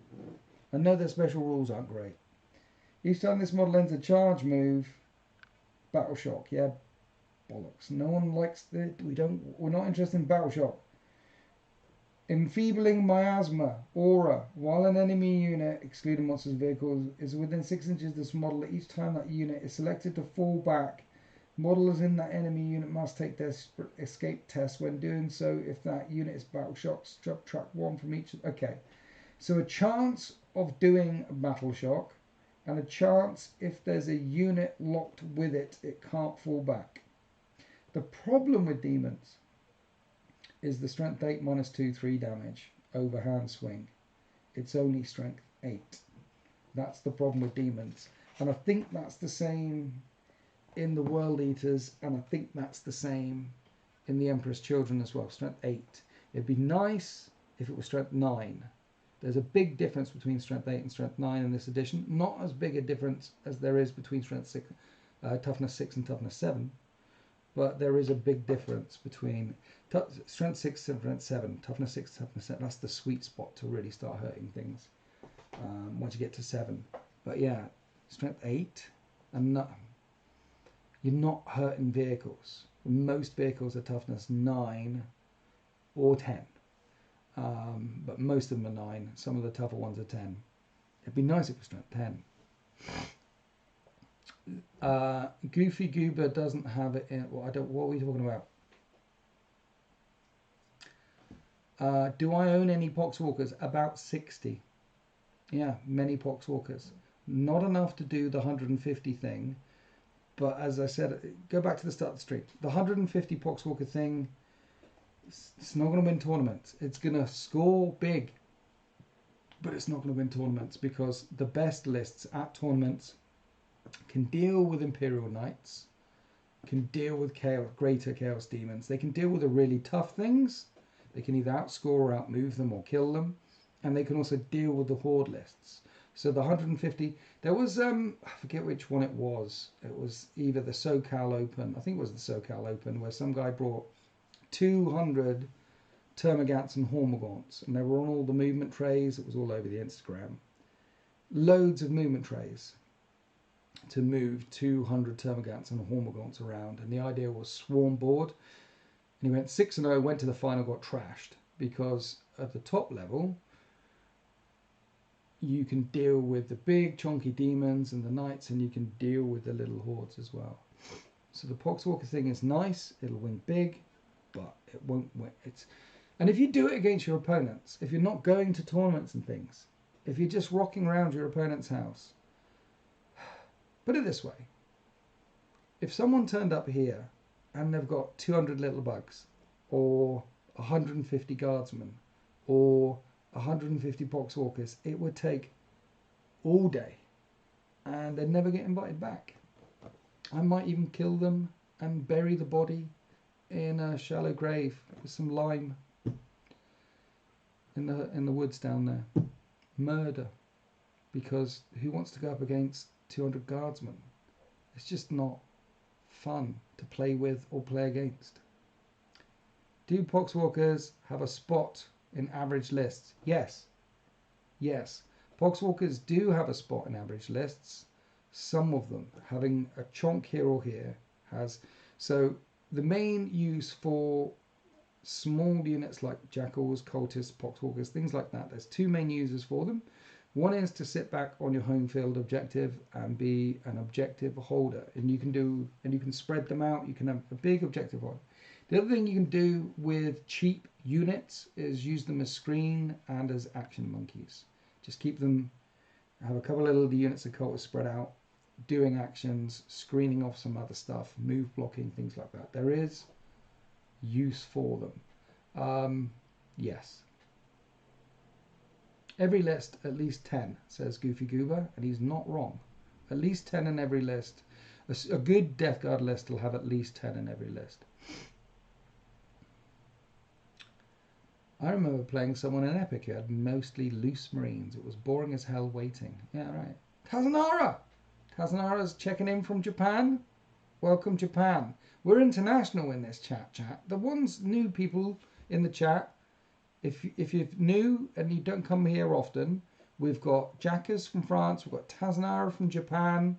I know their special rules aren't great. Each time this model ends a charge move, battle shock. Yeah, bollocks. No one likes it. We're not interested in battle shock. Enfeebling miasma, aura. While an enemy unit, excluding monsters' vehicles, is within 6 inches of this model, each time that unit is selected to fall back, models in that enemy unit must take their escape test. When doing so, if that unit is battle shocked, subtract 1 from each. Okay, so a chance of doing a battle shock, and a chance if there's a unit locked with it, it can't fall back. The problem with demons is the strength 8 minus 2, 3 damage over hand swing. It's only strength 8. That's the problem with demons, and I think that's the same in the World Eaters, and I think that's the same in the Emperor's Children as well. Strength 8. It'd be nice if it was strength 9. There's a big difference between strength 8 and strength 9 in this edition. Not as big a difference as there is between strength 6, toughness 6 and toughness 7, but there is a big difference between strength 6 and strength 7. Toughness 6, toughness 7. That's the sweet spot to really start hurting things once you get to 7. But yeah, strength 8 and not. You're not hurting vehicles. Most vehicles are toughness 9 or 10. But most of them are 9. Some of the tougher ones are 10. It'd be nice if it was strength 10. Goofy Goober doesn't have it in. Well, what are we talking about? Do I own any Poxwalkers? About 60. Yeah, many Poxwalkers. Not enough to do the 150 thing. But as I said, go back to the start of the stream. The 150 Poxwalker thing, it's not going to win tournaments. It's going to score big, but it's not going to win tournaments because the best lists at tournaments can deal with Imperial Knights, can deal with chaos, greater Chaos Demons. They can deal with the really tough things. They can either outscore or outmove them or kill them, and they can also deal with the Horde lists. So the 150, there was I forget which one it was. It was either the SoCal Open, I think it was the SoCal Open, where some guy brought 200 Termagants and Hormagaunts, and they were on all the movement trays. It was all over the Instagram. Loads of movement trays to move 200 Termagants and Hormagaunts around, and the idea was swarm board. And he went 6-0, went to the final, got trashed, because at the top level you can deal with the big chunky demons and the knights, and you can deal with the little hordes as well. So the Poxwalker thing is nice, it'll win big, but it won't win. And if you do it against your opponents, if you're not going to tournaments and things, if you're just rocking around your opponent's house, put it this way, if someone turned up here and they've got 200 little bugs, or 150 guardsmen, or 150 Poxwalkers, it would take all day, and they'd never get invited back. I might even kill them and bury the body in a shallow grave with some lime in the woods down there. Murder, because who wants to go up against 200 guardsmen? It's just not fun to play with or play against. Do Poxwalkers have a spot in average lists? Yes. Yes. Poxwalkers do have a spot in average lists. Some of them, having a chonk here or here, has. So the main use for small units like jackals, cultists, Poxwalkers, things like that, there's two main uses for them. One is to sit back on your home field objective and be an objective holder, and you can spread them out. You can have a big objective on. The other thing you can do with cheap units is use them as screen and as action monkeys. Just keep them, have a couple of little units of cultists spread out, doing actions, screening off some other stuff, move blocking, things like that. There is use for them. Yes. Every list, at least 10, says Goofy Goober, and he's not wrong. At least 10 in every list. A good Death Guard list will have at least 10 in every list. I remember playing someone in Epic who had mostly loose Marines. It was boring as hell waiting. Yeah, right. Tazanara! Tazanara's checking in from Japan. Welcome, Japan. We're international in this chat. The ones new people in the chat, if you're new and you don't come here often, we've got Jackers from France, we've got Tazanara from Japan.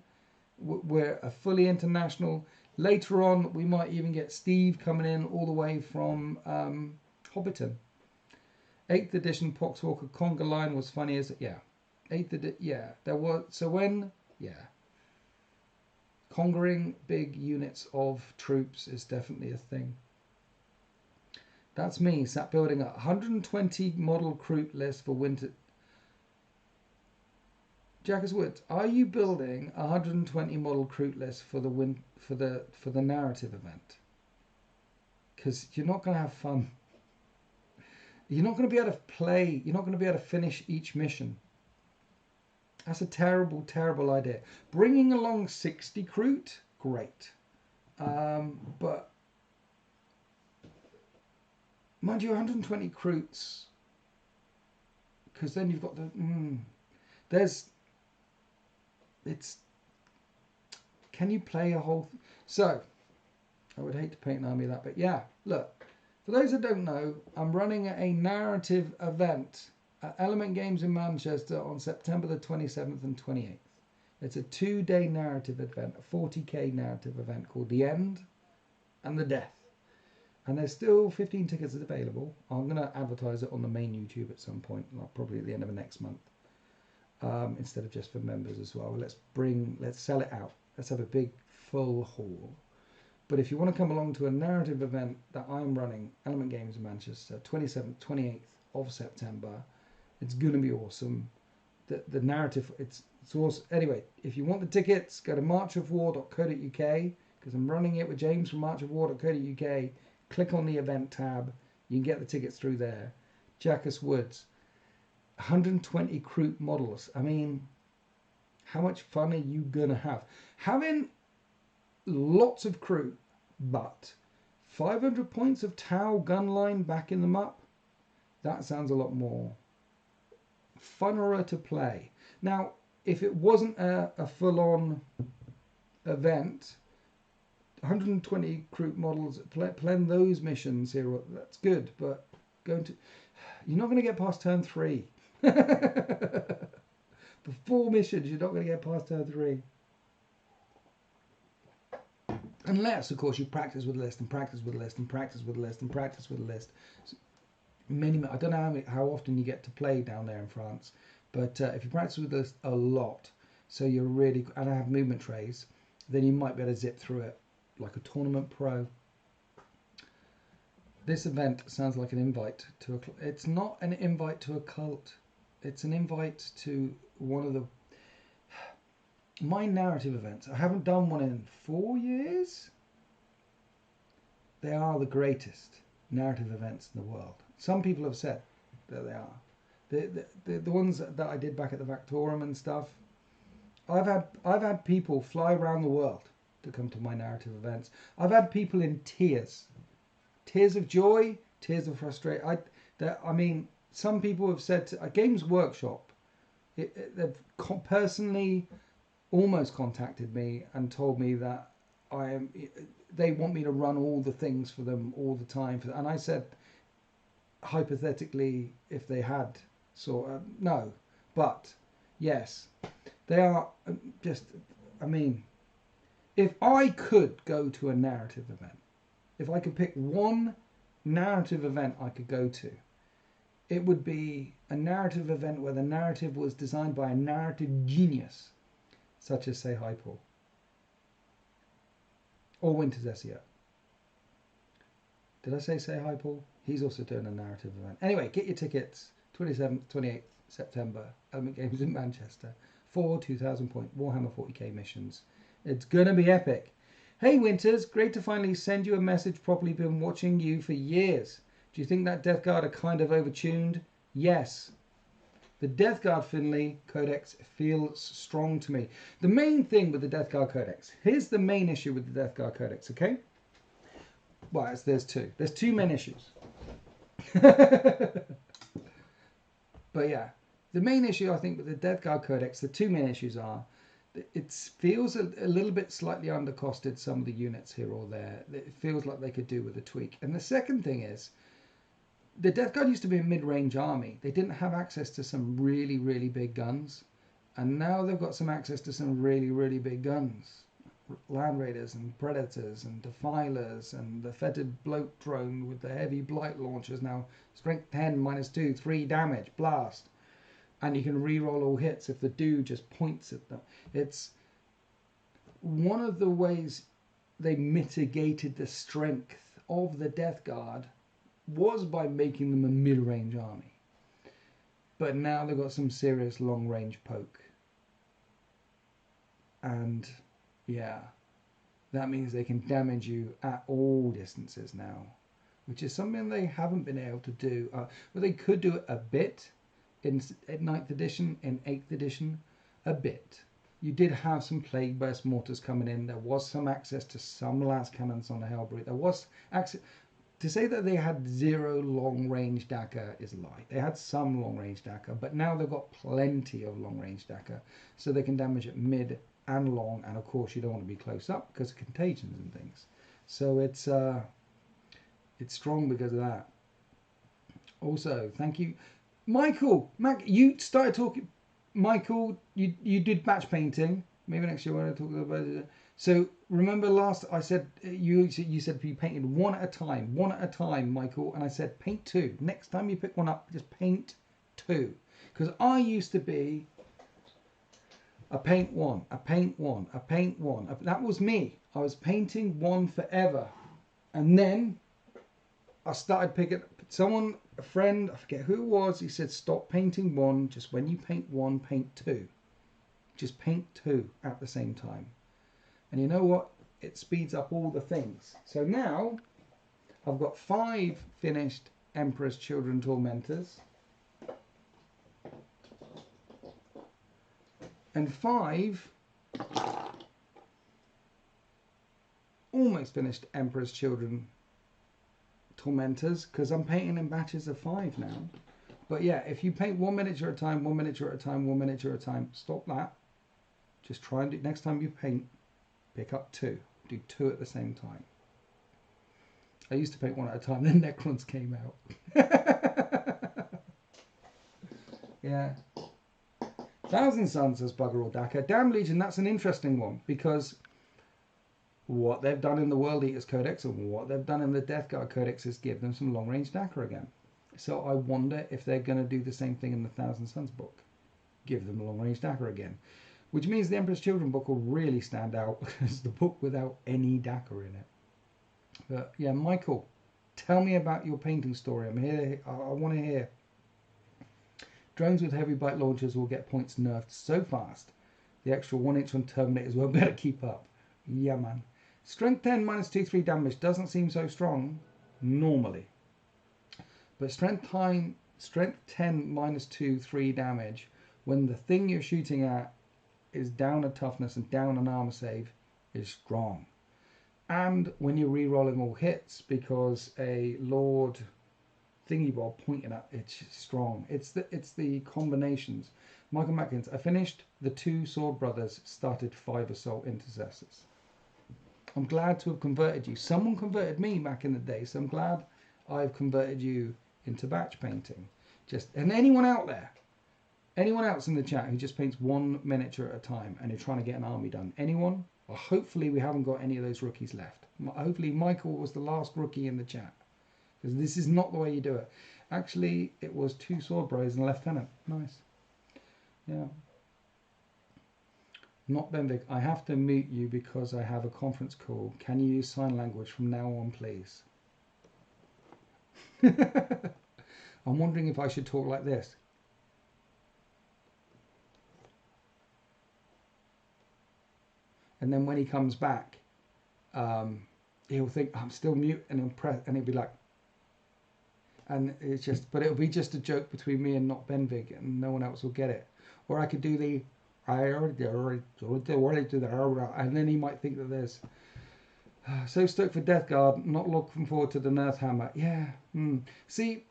We're a fully international. Later on, we might even get Steve coming in all the way from Hobbiton. 8th edition Poxwalker conga line was funny as yeah. 8th yeah. There was conquering big units of troops is definitely a thing. That's me sat building a 120 model recruit list for winter. Jackers Woods, are you building a 120 model recruit list for the narrative event? Because you're not going to have fun. You're not going to be able to play. You're not going to be able to finish each mission. That's a terrible, terrible idea. Bringing along 60 recruit, great. But mind you, 120 recruits, because then you've got can you play a whole... So, I would hate to paint an army of that, but yeah, look. For those that don't know, I'm running a narrative event at Element Games in Manchester on September the 27th and 28th. It's a 2-day narrative event, a 40k narrative event called The End and the Death. And there's still 15 tickets available. I'm going to advertise it on the main YouTube at some point, probably at the end of the next month, instead of just for members as well. Let's sell it out. Let's have a big full haul. But if you want to come along to a narrative event that I'm running, Element Games in Manchester, 27th, 28th of September, it's going to be awesome. The narrative, it's awesome. Anyway, if you want the tickets, go to marchofwar.co.uk, because I'm running it with James from marchofwar.co.uk. Click on the event tab. You can get the tickets through there. Jackers Woods, 120 recruit models. I mean, how much fun are you going to have? Having lots of crew, but 500 points of Tau gun line backing them up, That sounds a lot more funner to play. Now, if it wasn't a full-on event, 120 crew models, playing those missions here, that's good, but you're not going to get past turn 3. For 4 missions, you're not going to get past turn 3. Unless, of course, you practice with a list and practice with a list and practice with a list and practice with a list. I don't know how often you get to play down there in France, but if you practice with a list a lot, so you're really, and I have movement trays, then you might be able to zip through it like a tournament pro. This event sounds like an invite to it's not an invite to a cult. It's an invite to one of my narrative events. I haven't done one in 4 years. They are the greatest narrative events in the world. Some people have said that they are. The ones that I did back at the Vactorum and stuff. I've had people fly around the world to come to my narrative events. I've had people in tears of joy, tears of frustration. I mean, some people have said to Games Workshop, they've personally almost contacted me and told me that they want me to run all the things for them all the time. And I said, hypothetically, if they had, no, but yes, they are just, I mean, if I could go to a narrative event, if I could pick one narrative event I could go to, it would be a narrative event where the narrative was designed by a narrative genius, such as, say, Hi Paul or Winter's SEO. Did I say Hi Paul? He's also doing a narrative event. Anyway, get your tickets, 27th, 28th September, Element Games in Manchester, 2,000 point Warhammer 40k missions. It's going to be epic. Hey Winters, great to finally send you a message. Probably been watching you for years. Do you think that Death Guard are kind of overtuned? Yes. The Death Guard Finley Codex feels strong to me. The main thing with the Death Guard Codex, here's the main issue with the Death Guard Codex, okay? Well, there's two. There's two main issues. But yeah, the main issue I think with the Death Guard Codex, the two main issues are, it feels a little bit slightly undercosted, some of the units here or there. It feels like they could do with a tweak. And the second thing is, the Death Guard used to be a mid-range army. They didn't have access to some really, really big guns. And now they've got some access to some really, really big guns. Land Raiders and Predators and Defilers and the Fetid Bloat Drone with the heavy blight launchers now. Strength 10, -2, 3 damage, blast. And you can re-roll all hits if the dude just points at them. It's one of the ways they mitigated the strength of the Death Guard was by making them a mid-range army. But now they've got some serious long-range poke. And yeah, that means they can damage you at all distances now, which is something they haven't been able to do. Well, they could do it a bit in 9th edition, in 8th edition, a bit. You did have some Plague Burst mortars coming in. There was some access to some las cannons on the Hellbrute. There was access. To say that they had zero long-range Dagger is a lie. They had some long-range Dagger, but now they've got plenty of long-range Dagger, so they can damage at mid and long, and of course you don't want to be close up because of contagions and things. So it's strong because of that. Also, thank you, Michael. You started talking. Michael, you did batch painting. Maybe next year we're going to talk about it. So remember last I said you said you painted one at a time, Michael, and I said paint 2. Next time you pick one up, just paint 2, because I used to be a paint 1, a paint 1, a paint 1. That was me. I was painting 1 forever, and then I started picking a friend, I forget who it was. He said stop painting 1. Just when you paint 1, paint 2. Just paint 2 at the same time. And you know what? It speeds up all the things. So now I've got 5 finished Emperor's Children Tormentors. And 5 almost finished Emperor's Children tormentors because I'm painting in batches of 5 now. But yeah, if you paint 1 miniature at a time, 1 miniature at a time, 1 miniature at a time, stop that. Just try and do, next time you paint, pick up 2. Do 2 at the same time. I used to paint 1 at a time, then Necrons came out. Yeah. Thousand Suns says Bugger or Daka. Damn Legion, that's an interesting one because what they've done in the World Eaters Codex and what they've done in the Death Guard Codex is give them some long range Daka again. So I wonder if they're going to do the same thing in the Thousand Suns book. Give them a long range Daka again. Which means the Emperor's Children book will really stand out as the book without any Daka in it. But yeah, Michael, tell me about your painting story. I'm here. I want to hear. Drones with heavy bite launchers will get points nerfed so fast. The extra 1 inch on Terminators won't be able to keep up. Yeah, man. Strength 10 minus 2/3 damage doesn't seem so strong normally. But Strength 10 minus 2/3 damage when the thing you're shooting at is down a toughness and down an armor save is strong. And when you're re-rolling all hits because a Lord thingy bob pointing at it's strong. It's the combinations. Michael Matkins, I finished the 2 Sword Brothers, started 5 Assault Intercessors. I'm glad to have converted you. Someone converted me back in the day, so I'm glad I've converted you into batch painting. And anyone out there, anyone else in the chat who just paints 1 miniature at a time and you're trying to get an army done, anyone? Well, hopefully we haven't got any of those rookies left. Hopefully Michael was the last rookie in the chat. Because this is not the way you do it. Actually, it was 2 Sword Brothers and a Lieutenant. Nice. Yeah. Not Benvic. I have to mute you because I have a conference call. Can you use sign language from now on, please? I'm wondering if I should talk like this. And then when he comes back, he'll think I'm still mute, and he'll be like, and it's just, but it'll be just a joke between me and Not Benvig, and no one else will get it. Or I could do the, and then he might think that there's so stoked for Death Guard, not looking forward to the Nerf Hammer. Yeah. See,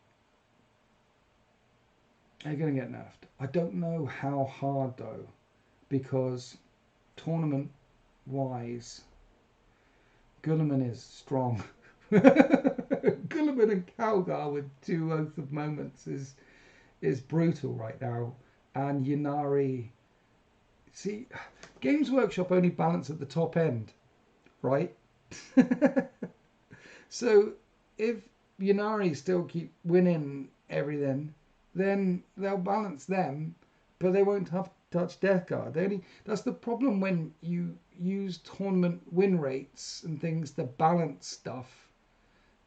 they're going to get nerfed. I don't know how hard though, because tournament wise, Guilliman is strong. Guilliman and Calgar with 2 Oath of Moments is brutal right now. And Ynnari, see, Games Workshop only balance at the top end, right? So if Ynnari still keep winning everything, then they'll balance them, but they won't have to touch Death Guard. That's the problem when you use tournament win rates and things to balance stuff.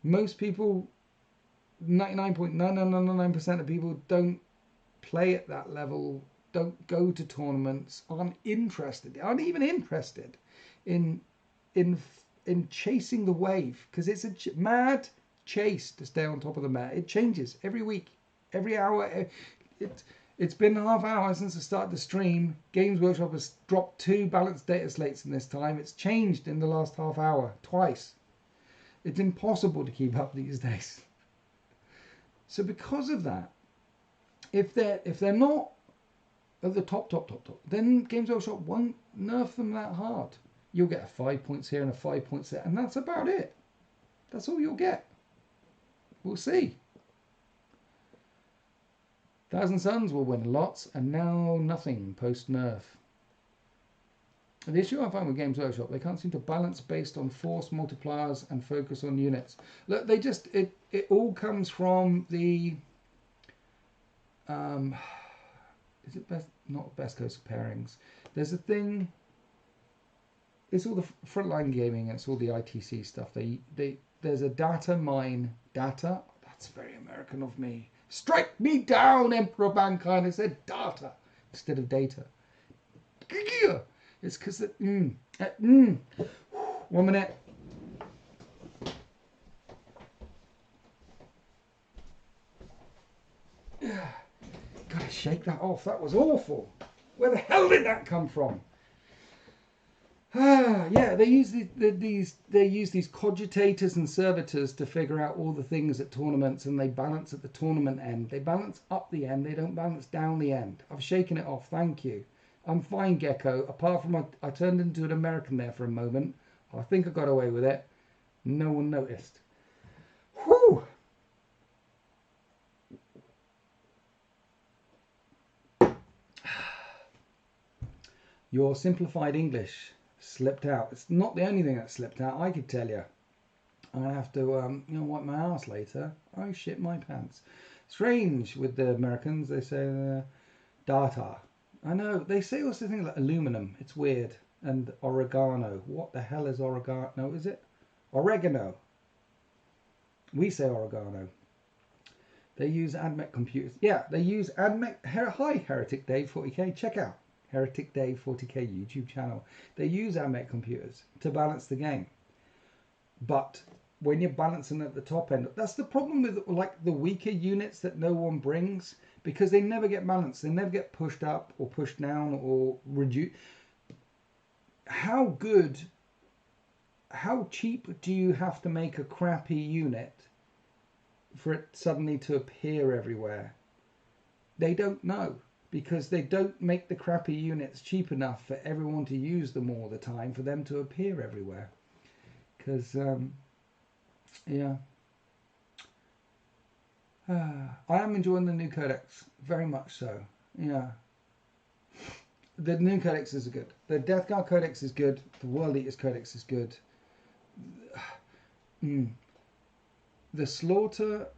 Most people, 99.9999% of people don't play at that level, don't go to tournaments, aren't even interested in chasing the wave, because it's a mad chase to stay on top of the meta. It changes every week, every hour. It's been half hour since I started the stream. Games Workshop has dropped 2 balanced data slates in this time. It's changed in the last half hour twice. It's impossible to keep up these days. So because of that, if they're not at the top, then Games Workshop won't nerf them that hard. You'll get a 5 points here and a 5 points there, and that's about it. That's all you'll get. We'll see. Thousand Suns will win lots, and now nothing post-nerf. The issue I find with Games Workshop, they can't seem to balance based on force multipliers and focus on units. Look, they just, it all comes from the, is it best, not best coast of pairings. There's a thing, it's all the frontline gaming, it's all the ITC stuff. There's a data mine, data, that's very American of me. Strike me down, Emperor of Mankind. I said data instead of data. It's because it. 1 minute. Gotta shake that off. That was awful. Where the hell did that come from? Yeah, they use these cogitators and servitors to figure out all the things at tournaments, and they balance at the tournament end. They balance up the end. They don't balance down the end. I've shaken it off. Thank you. I'm fine, Gecko. Apart from I turned into an American there for a moment. I think I got away with it. No one noticed. Whew. Your simplified English slipped out. It's not the only thing that slipped out. I could tell you. I'm gonna have to wipe my ass later. I shit my pants. Strange with the Americans. They say data. I know they say also things like aluminum. It's weird. And oregano. What the hell is oregano? Is it oregano? We say oregano. They use AdMech computers. Yeah, they use AdMech. Hi, Heretic Dave 40k. Check out Heretic Dave 40k YouTube channel. They use AdMech computers to balance the game. But when you're balancing at the top end, that's the problem with like the weaker units that no one brings, because they never get balanced. They never get pushed up or pushed down or reduced. How cheap do you have to make a crappy unit for it suddenly to appear everywhere? They don't know, because they don't make the crappy units cheap enough for everyone to use them all the time for them to appear everywhere. Because yeah, I am enjoying the new Codex very much so. Yeah, the new Codex is good. The Death Guard Codex is good. The World Eaters Codex is good. The Slaughter,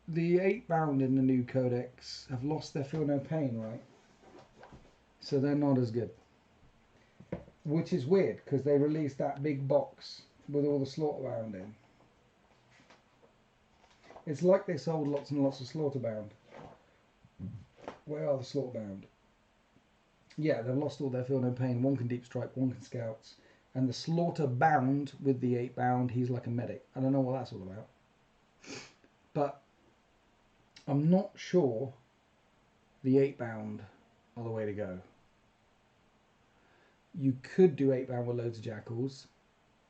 the Eightbound in the new Codex have lost their Feel No Pain, right? So they're not as good. Which is weird, because they released that big box with all the Slaughterbound in. It's like they sold lots and lots of Slaughterbound. Where are the Slaughterbound? Yeah, they've lost all their Feel No Pain. One can Deep Strike, one can Scouts. And the Slaughterbound with the Eightbound, he's like a medic. I don't know what that's all about. But I'm not sure the Eightbound are the way to go. You could do Eightbound with loads of Jackals,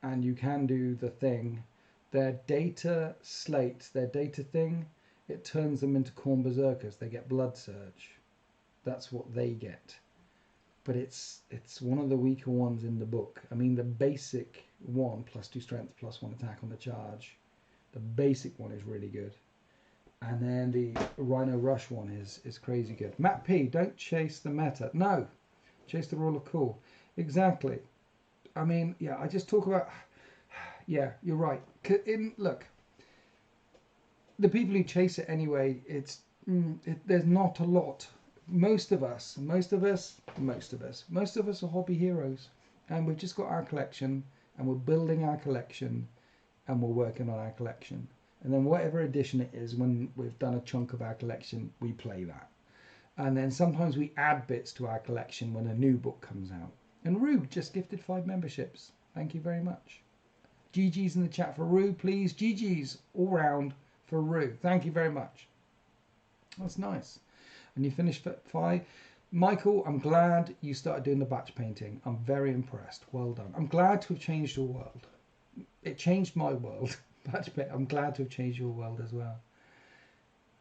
and you can do the thing. Their data slate, their data thing, it turns them into Khorne Berserkers. They get Blood Surge. That's what they get. But it's one of the weaker ones in the book. I mean, the basic one, +2 strength, +1 attack on the charge. The basic one is really good. And then the Rhino Rush one is crazy good. Matt P, don't chase the meta. No, chase the rule of cool. Exactly. I mean, yeah, I just talk about... Yeah, you're right. Look, the people who chase it anyway, there's not a lot. Most of us are hobby heroes, and we've just got our collection, and we're building our collection, and we're working on our collection. And then whatever edition it is, when we've done a chunk of our collection, we play that. And then sometimes we add bits to our collection when a new book comes out. And Rue just gifted 5 memberships. Thank you very much. GG's in the chat for Rue, please. GG's all round for Rue. Thank you very much. That's nice. And you finished at 5. Michael, I'm glad you started doing the batch painting. I'm very impressed. Well done. I'm glad to have changed your world. It changed my world. Batch paint. I'm glad to have changed your world as well.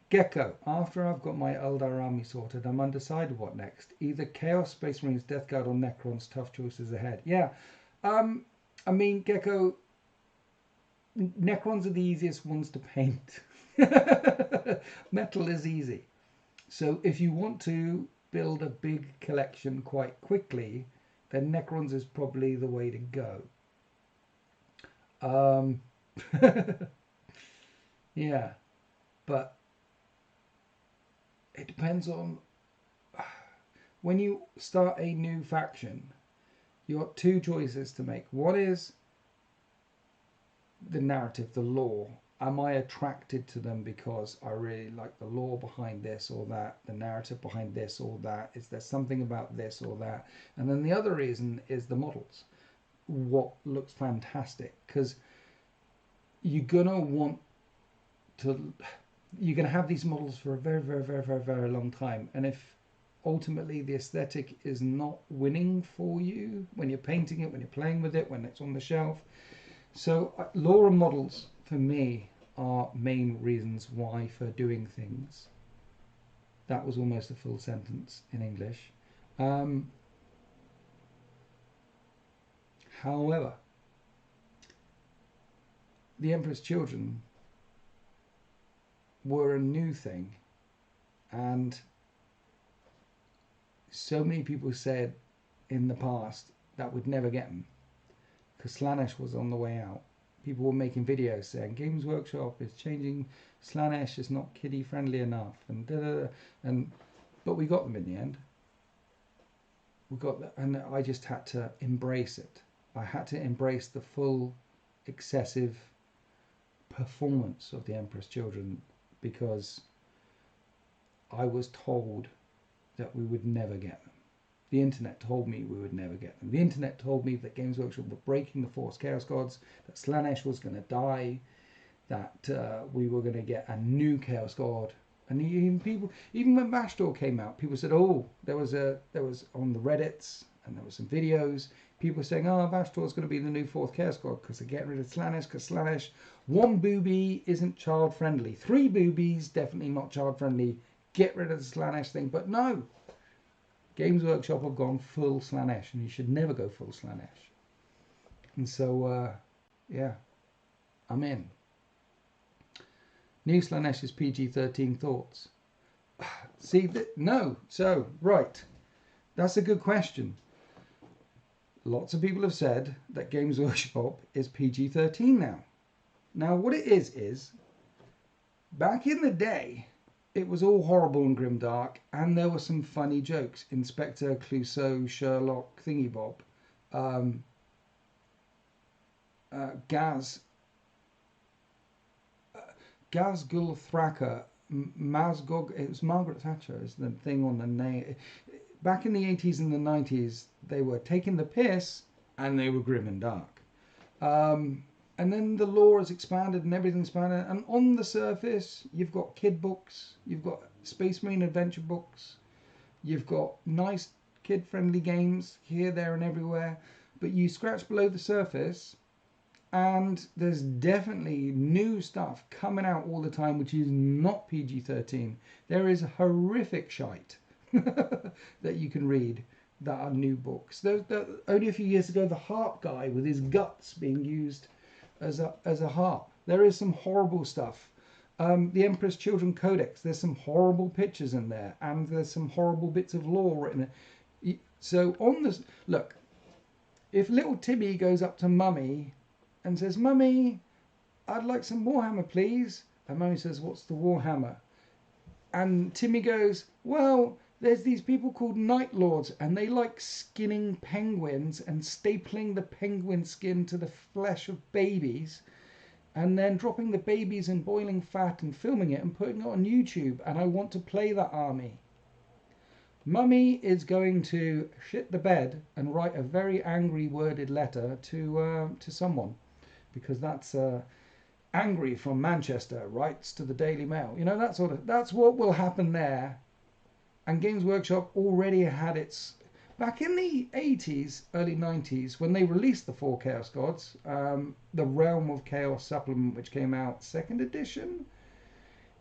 Gecko, after I've got my Eldar army sorted, I'm undecided what next. Either Chaos, Space Marines, Death Guard, or Necrons. Tough choices ahead. Yeah. I mean, Gecko, Necrons are the easiest ones to paint. Metal is easy. So if you want to build a big collection quite quickly, then Necrons is probably the way to go. Yeah, but it depends on when you start a new faction, you've got 2 choices to make. One is the narrative, the lore. Am I attracted to them because I really like the lore behind this or that, the narrative behind this or that? Is there something about this or that? And then the other reason is the models. What looks fantastic, because you're gonna have these models for a very, very, very, very, very long time. And if ultimately the aesthetic is not winning for you when you're painting it, when you're playing with it, when it's on the shelf. So lore and models for me are main reasons why for doing things. That was almost a full sentence in English. However, the Emperor's Children were a new thing, and so many people said in the past that we'd never get them because Slaanesh was on the way out. People were making videos saying Games Workshop is changing, Slaanesh is not kiddie friendly enough, and but we got them in the end. We got that, and I just had to embrace it. I had to embrace the full excessive performance of the Emperor's Children because I was told that we would never get them. The internet told me we would never get them. The internet told me that Games Workshop were breaking the Force Chaos Gods, that Slaanesh was going to die, that we were going to get a new Chaos God. And even when Bashdor came out, people said, "Oh, there was on the Reddits and there were some videos. People were saying, oh, Bashdor's going to be the new fourth Chaos God because they're getting rid of Slaanesh because Slaanesh, 1 booby isn't child friendly. 3 boobies definitely not child friendly. Get rid of the Slaanesh thing." But no, Games Workshop have gone full Slaanesh, and you should never go full Slaanesh. And so, yeah, I'm in. New Slaanesh is PG-13 thoughts. See, no. So, right. That's a good question. Lots of people have said that Games Workshop is PG-13 now. Now, what it is back in the day, it was all horrible and grimdark, and there were some funny jokes. Inspector Clouseau, Sherlock, Thingybob, Gaz Gulthracker, Mazgog. It was Margaret Thatcher is the thing on the name. Back in the 80s and the 90s, they were taking the piss, and they were grim and dark. And then the lore has expanded and everything's expanded. And on the surface, you've got kid books, you've got Space Marine adventure books, you've got nice kid-friendly games here, there, and everywhere. But you scratch below the surface, and there's definitely new stuff coming out all the time, which is not PG-13. There is horrific shite that you can read that are new books. Only a few years ago, the harp guy with his guts being used as a harp. There is some horrible stuff. The Emperor's Children Codex, there's some horrible pictures in there, and there's some horrible bits of lore written. So on this, look, if little Timmy goes up to Mummy and says, "Mummy, I'd like some Warhammer, please," and Mummy says, "What's the Warhammer?" And Timmy goes, "Well, there's these people called Night Lords, and they like skinning penguins and stapling the penguin skin to the flesh of babies, and then dropping the babies in boiling fat and filming it and putting it on YouTube, and I want to play that army." Mummy is going to shit the bed and write a very angry worded letter to someone, because that's angry from Manchester writes to the Daily Mail. You know, that's what will happen there. And Games Workshop already had its... Back in the 80s, early 90s, when they released the 4 Chaos Gods, the Realm of Chaos supplement, which came out 2nd edition,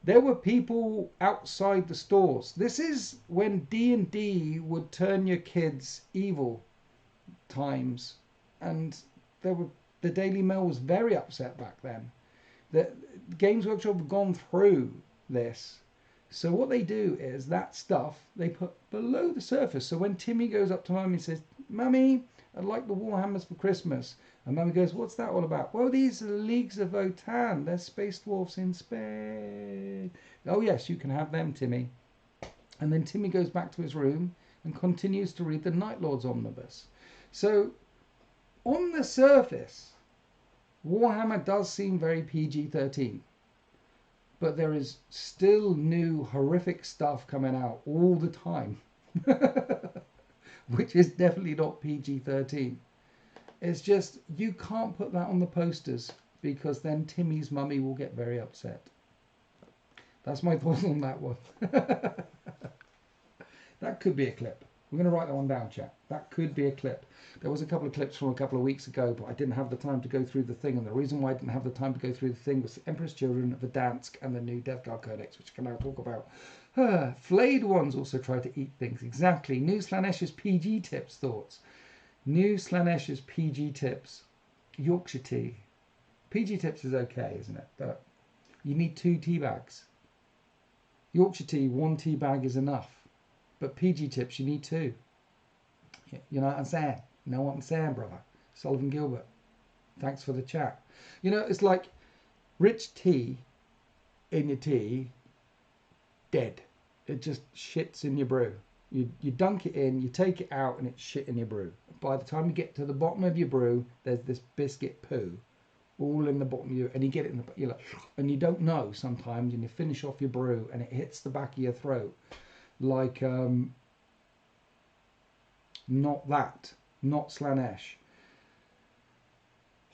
there were people outside the stores. This is when D&D would turn your kids evil times. And the Daily Mail was very upset back then. The Games Workshop have gone through this. So what they do is that stuff they put below the surface. So when Timmy goes up to Mummy and says, "Mummy, I'd like the Warhammers for Christmas," and Mummy goes, "What's that all about?" "Well, these are the Leagues of Votan. They're space dwarfs in space." "Oh yes, you can have them, Timmy." And then Timmy goes back to his room and continues to read the Night Lords Omnibus. So on the surface, Warhammer does seem very PG-13. But there is still new horrific stuff coming out all the time, which is definitely not PG-13. It's just, you can't put that on the posters because then Timmy's mummy will get very upset. That's my thoughts on that one. That could be a clip. We're going to write that one down, chat. That could be a clip. There was a couple of clips from a couple of weeks ago, but I didn't have the time to go through the thing. And the reason why I didn't have the time to go through the thing was Emperor's Children, Verdansk, and the new Death Guard Codex, which I can now talk about. Flayed ones also try to eat things. Exactly. New Slanesh's PG tips thoughts. New Slanesh's PG tips. Yorkshire tea. PG tips is okay, isn't it? But you need 2 tea bags. Yorkshire tea, 1 tea bag is enough. But PG tips, you need 2. You know what I'm saying? You know what I'm saying, brother? Sullivan Gilbert. Thanks for the chat. You know, it's like rich tea in your tea, dead. It just shits in your brew. You dunk it in, you take it out, and it's shit in your brew. By the time you get to the bottom of your brew, there's this biscuit poo all in the bottom of you, and you get it in the, you're like, and you don't know sometimes, and you finish off your brew, and it hits the back of your throat like not Slanesh.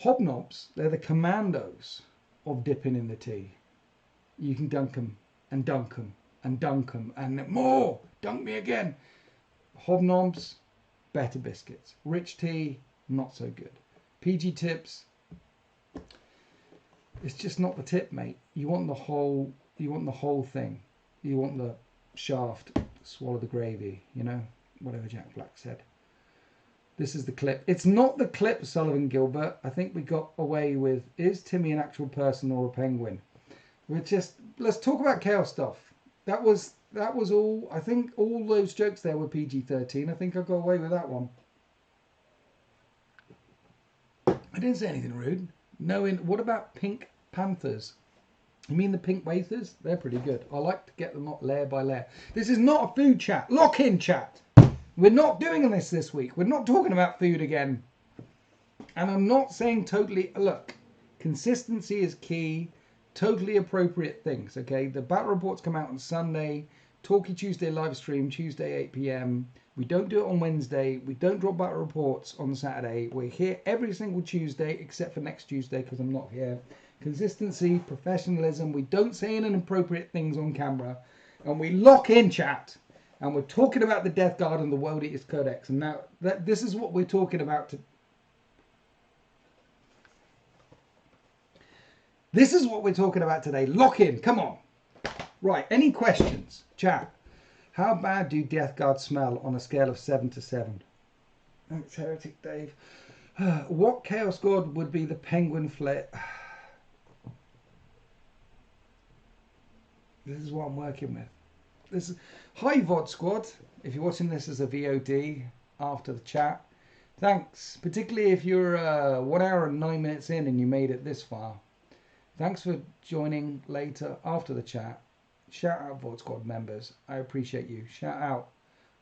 Hobnobs, they're the commandos of dipping in the tea. You can dunk them and dunk them and dunk them and more. Dunk me again. Hobnobs, better biscuits. Rich tea, not so good. PG tips, it's just not the tip, mate. You want the whole. You want the whole thing. You want the shaft. Swallow the gravy. You know, whatever Jack Black said. This is the clip. It's not the clip, Sullivan Gilbert. I think we got away with, is Timmy an actual person or a penguin? Let's talk about chaos stuff. That was all. I think all those jokes there were PG-13. I think I got away with that one. I didn't say anything rude. No, what about pink panthers? You mean the pink waithers? They're pretty good. I like to get them up layer by layer. This is not a food chat. Lock in chat. We're not doing this week. We're not talking about food again. And I'm not saying totally, look, consistency is key. Totally appropriate things, okay? The battle reports come out on Sunday. Talkie Tuesday live stream, Tuesday 8 p.m. We don't do it on Wednesday. We don't drop battle reports on Saturday. We're here every single Tuesday except for next Tuesday because I'm not here. Consistency, professionalism. We don't say inappropriate things on camera. And we lock in chat. And we're talking about the Death Guard and the World Eaters Codex. And now this is what we're talking about. This is what we're talking about today. Lock in. Come on. Right. Any questions? Chat. How bad do Death Guard smell on a scale of 7 to 7? Thanks, Heretic Dave. What Chaos God would be the penguin flare? This is what I'm working with. This is... Hi VOD Squad, if you're watching this as a VOD after the chat, thanks, particularly if you're 1 hour and 9 minutes in and you made it this far. Thanks for joining later after the chat. Shout out VOD Squad members, I appreciate you. Shout out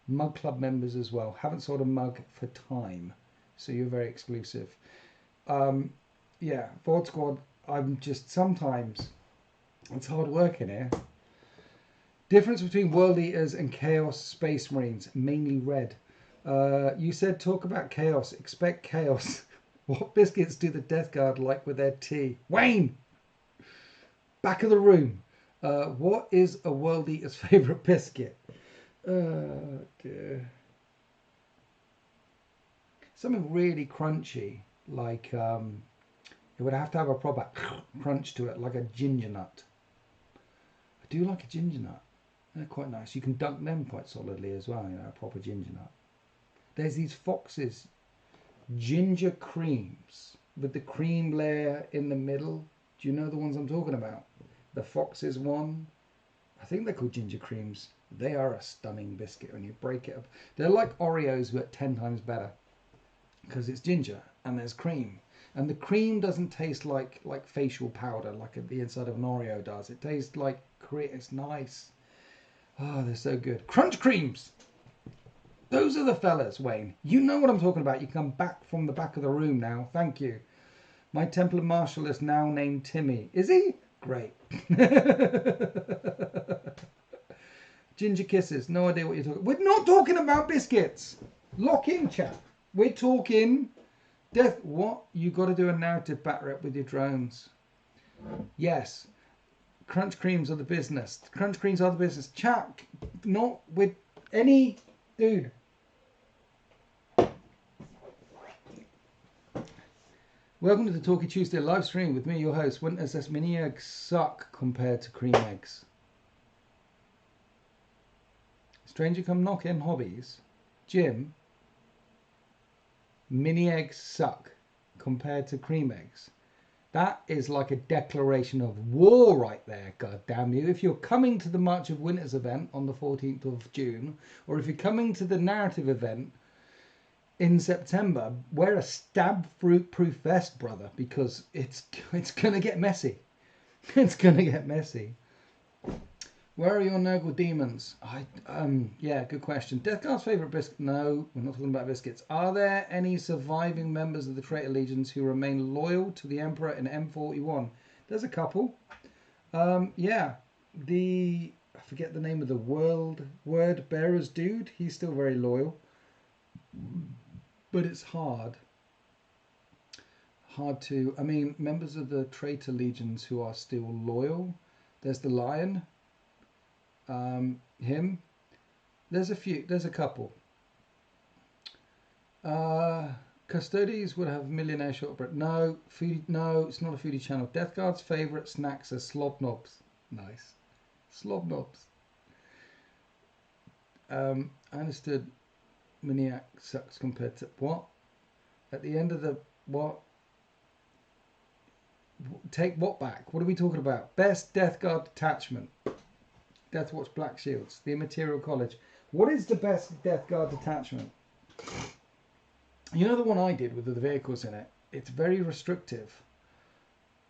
Mug Club members as well. Haven't sold a mug for time, so you're very exclusive. Yeah, VOD Squad, I'm just sometimes, it's hard work in here. Difference between World Eaters and Chaos Space Marines, mainly red. You said talk about chaos, expect chaos. What biscuits do the Death Guard like with their tea? Wayne! Back of the room. What is a World Eater's favourite biscuit? Dear. Something really crunchy, like it would have to have a proper crunch to it, like a ginger nut. I do like a ginger nut. They're quite nice. You can dunk them quite solidly as well, you know, a proper ginger nut. There's these Fox's ginger creams with the cream layer in the middle. Do you know the ones I'm talking about? The Fox's one. I think they're called ginger creams. They are a stunning biscuit when you break it up. They're like Oreos but 10 times better because it's ginger and there's cream. And the cream doesn't taste like facial powder like the inside of an Oreo does. It tastes like cream. It's nice. Oh, they're so good. Crunch creams. Those are the fellas, Wayne. You know what I'm talking about. You come back from the back of the room now. Thank you. My Templar Marshal is now named Timmy. Is he? Great. Ginger kisses. No idea what you're talking. We're not talking about biscuits. Lock in, chap. We're talking death. What? You got to do a narrative back rep with your drones. Yes. Crunch creams are the business. Crunch creams are the business. Chat. Not with. Any dude. Welcome to the Talkie Tuesday live stream with me, your host. Winters says mini eggs suck compared to cream eggs. Stranger come knocking hobbies. Jim, mini eggs suck compared to cream eggs. That is like a declaration of war right there, god damn you. If you're coming to the March of Winters event on the 14th of June, or if you're coming to the narrative event in September, wear a stab fruit proof vest, brother, because it's gonna get messy. It's gonna get messy. Where are your Nurgle demons? Yeah, good question. Death Guard's favourite biscuit? No, we're not talking about biscuits. Are there any surviving members of the Traitor Legions who remain loyal to the Emperor in M41? There's a couple. Yeah, I forget the name of the word bearers dude. He's still very loyal, but it's hard to. I mean, members of the Traitor Legions who are still loyal. There's the Lion. Him. There's a couple. Custodes would have millionaire shortbread. No, foodie. No, it's not a foodie channel. Death Guard's favourite snacks are slob knobs. Nice, slob knobs. I understood. Miniac sucks compared to what? At the end of the what? Take what back? What are we talking about? Best Death Guard detachment. Death Watch Black Shields. The Immaterial College. What is the best Death Guard detachment? You know the one I did with the vehicles in it? It's very restrictive.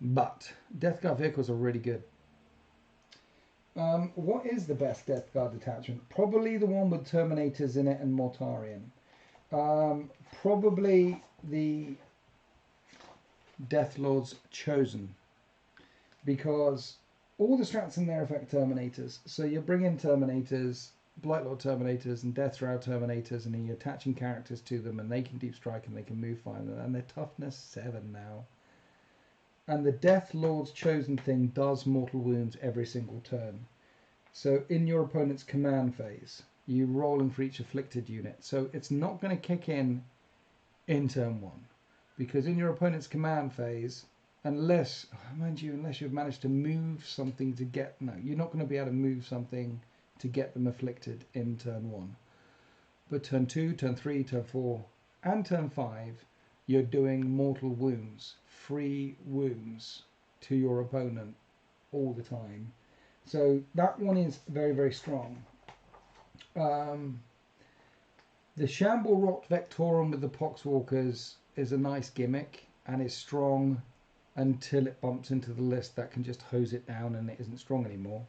But Death Guard vehicles are really good. What is the best Death Guard detachment? Probably the one with Terminators in it and Mortarion. Probably the Death Lord's Chosen. Because all the strats in there affect Terminators. So you bring in Terminators, Blightlord Terminators and Death Shroud Terminators, and then you're attaching characters to them, and they can deep strike and they can move fine, and they're toughness 7 now. And the Death Lord's Chosen thing does mortal wounds every single turn. So in your opponent's command phase, you roll in for each afflicted unit. So it's not going to kick in turn 1. Because in your opponent's command phase, unless you've managed to move something to get... No, you're not going to be able to move something to get them afflicted in turn 1. But turn 2, turn 3, turn 4, and turn 5, you're doing mortal wounds, free wounds to your opponent all the time. So that one is very, very strong. The Shamble Rot Vectorum with the Poxwalkers is a nice gimmick and is strong until it bumps into the list that can just hose it down and it isn't strong anymore.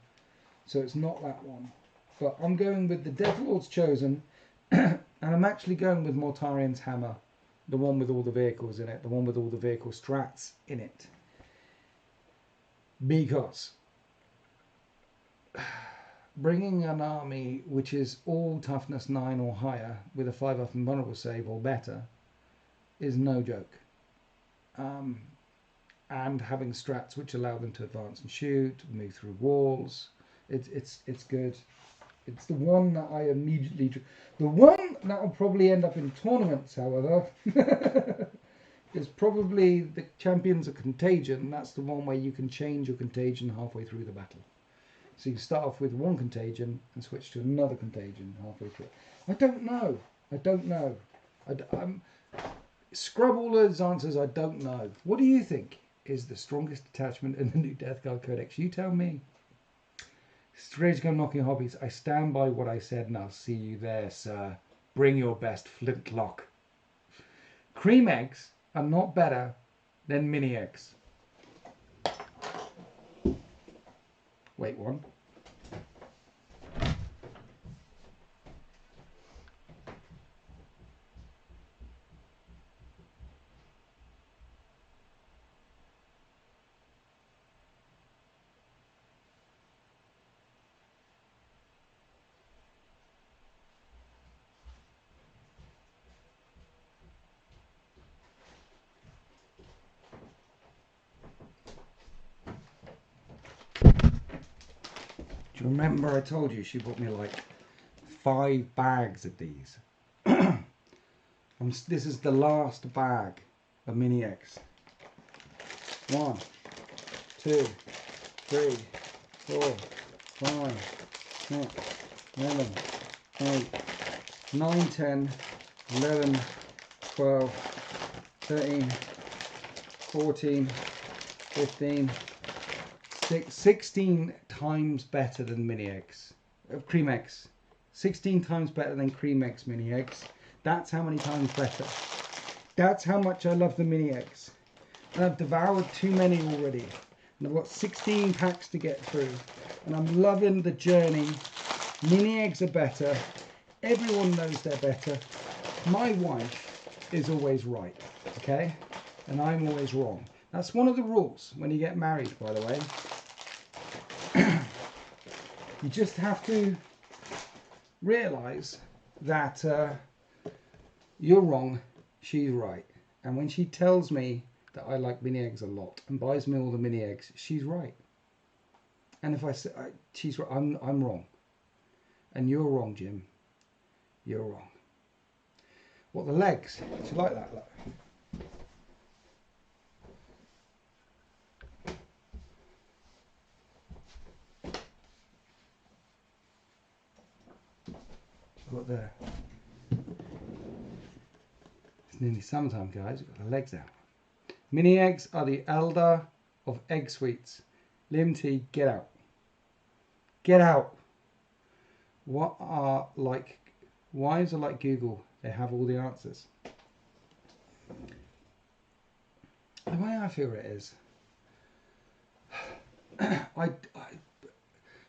So it's not that one. But I'm going with the Death Lord's Chosen, and I'm actually going with Mortarion's Hammer, the one with all the vehicles in it, the one with all the vehicle strats in it. Because bringing an army which is all toughness 9 or higher with a 5 up and vulnerable save or better is no joke. And having strats which allow them to advance and shoot, move through walls, it's good. It's the one that I immediately... The one that will probably end up in tournaments, however, is probably the Champions of Contagion. That's the one where you can change your contagion halfway through the battle. So you start off with one contagion and switch to another contagion halfway through. I don't know. Scrub all those answers. I don't know. What do you think is the strongest detachment in the new Death Guard Codex? You tell me. Strange Gun Knocking Hobbies. I stand by what I said and I'll see you there, sir. Bring your best flintlock. Cream eggs are not better than mini eggs. Wait, one. Do you remember I told you she bought me like 5 bags of these. This is the last bag of Mini Eggs. 1, 2, 3, 4, 5, 6, 7, 8, 9, 10, 11, 12, 13, 14, 15, 16 times better than Mini Eggs. Cream Eggs. 16 times better than Cream Eggs Mini Eggs. That's how many times better. That's how much I love the Mini Eggs. And I've devoured too many already. And I've got 16 packs to get through. And I'm loving the journey. Mini Eggs are better. Everyone knows they're better. My wife is always right, okay? And I'm always wrong. That's one of the rules when you get married, by the way. You just have to realise that you're wrong, she's right. And when she tells me that I like Mini Eggs a lot and buys me all the Mini Eggs, she's right. And if I say she's right, I'm wrong. And you're wrong, Jim. You're wrong. What, the legs? Do you like that? Look. Got there. It's nearly summertime, guys. We've got the legs out. Mini Eggs are the elder of egg sweets. Lim T, get out. Get out. What are like wives are like Google. They have all the answers. The way I feel it is,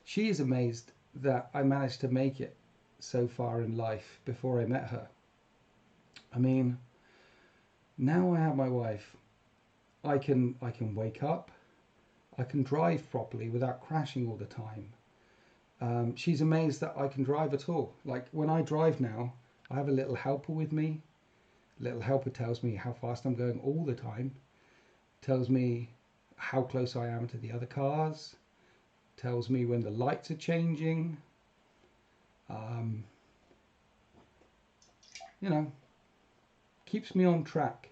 she is amazed that I managed to make it so far in life before I met her. I mean, now I have my wife, I can wake up, I can drive properly without crashing all the time. She's amazed that I can drive at all. Like when I drive now, I have a little helper with me. Little helper tells me how fast I'm going all the time, tells me how close I am to the other cars, tells me when the lights are changing. You know, keeps me on track,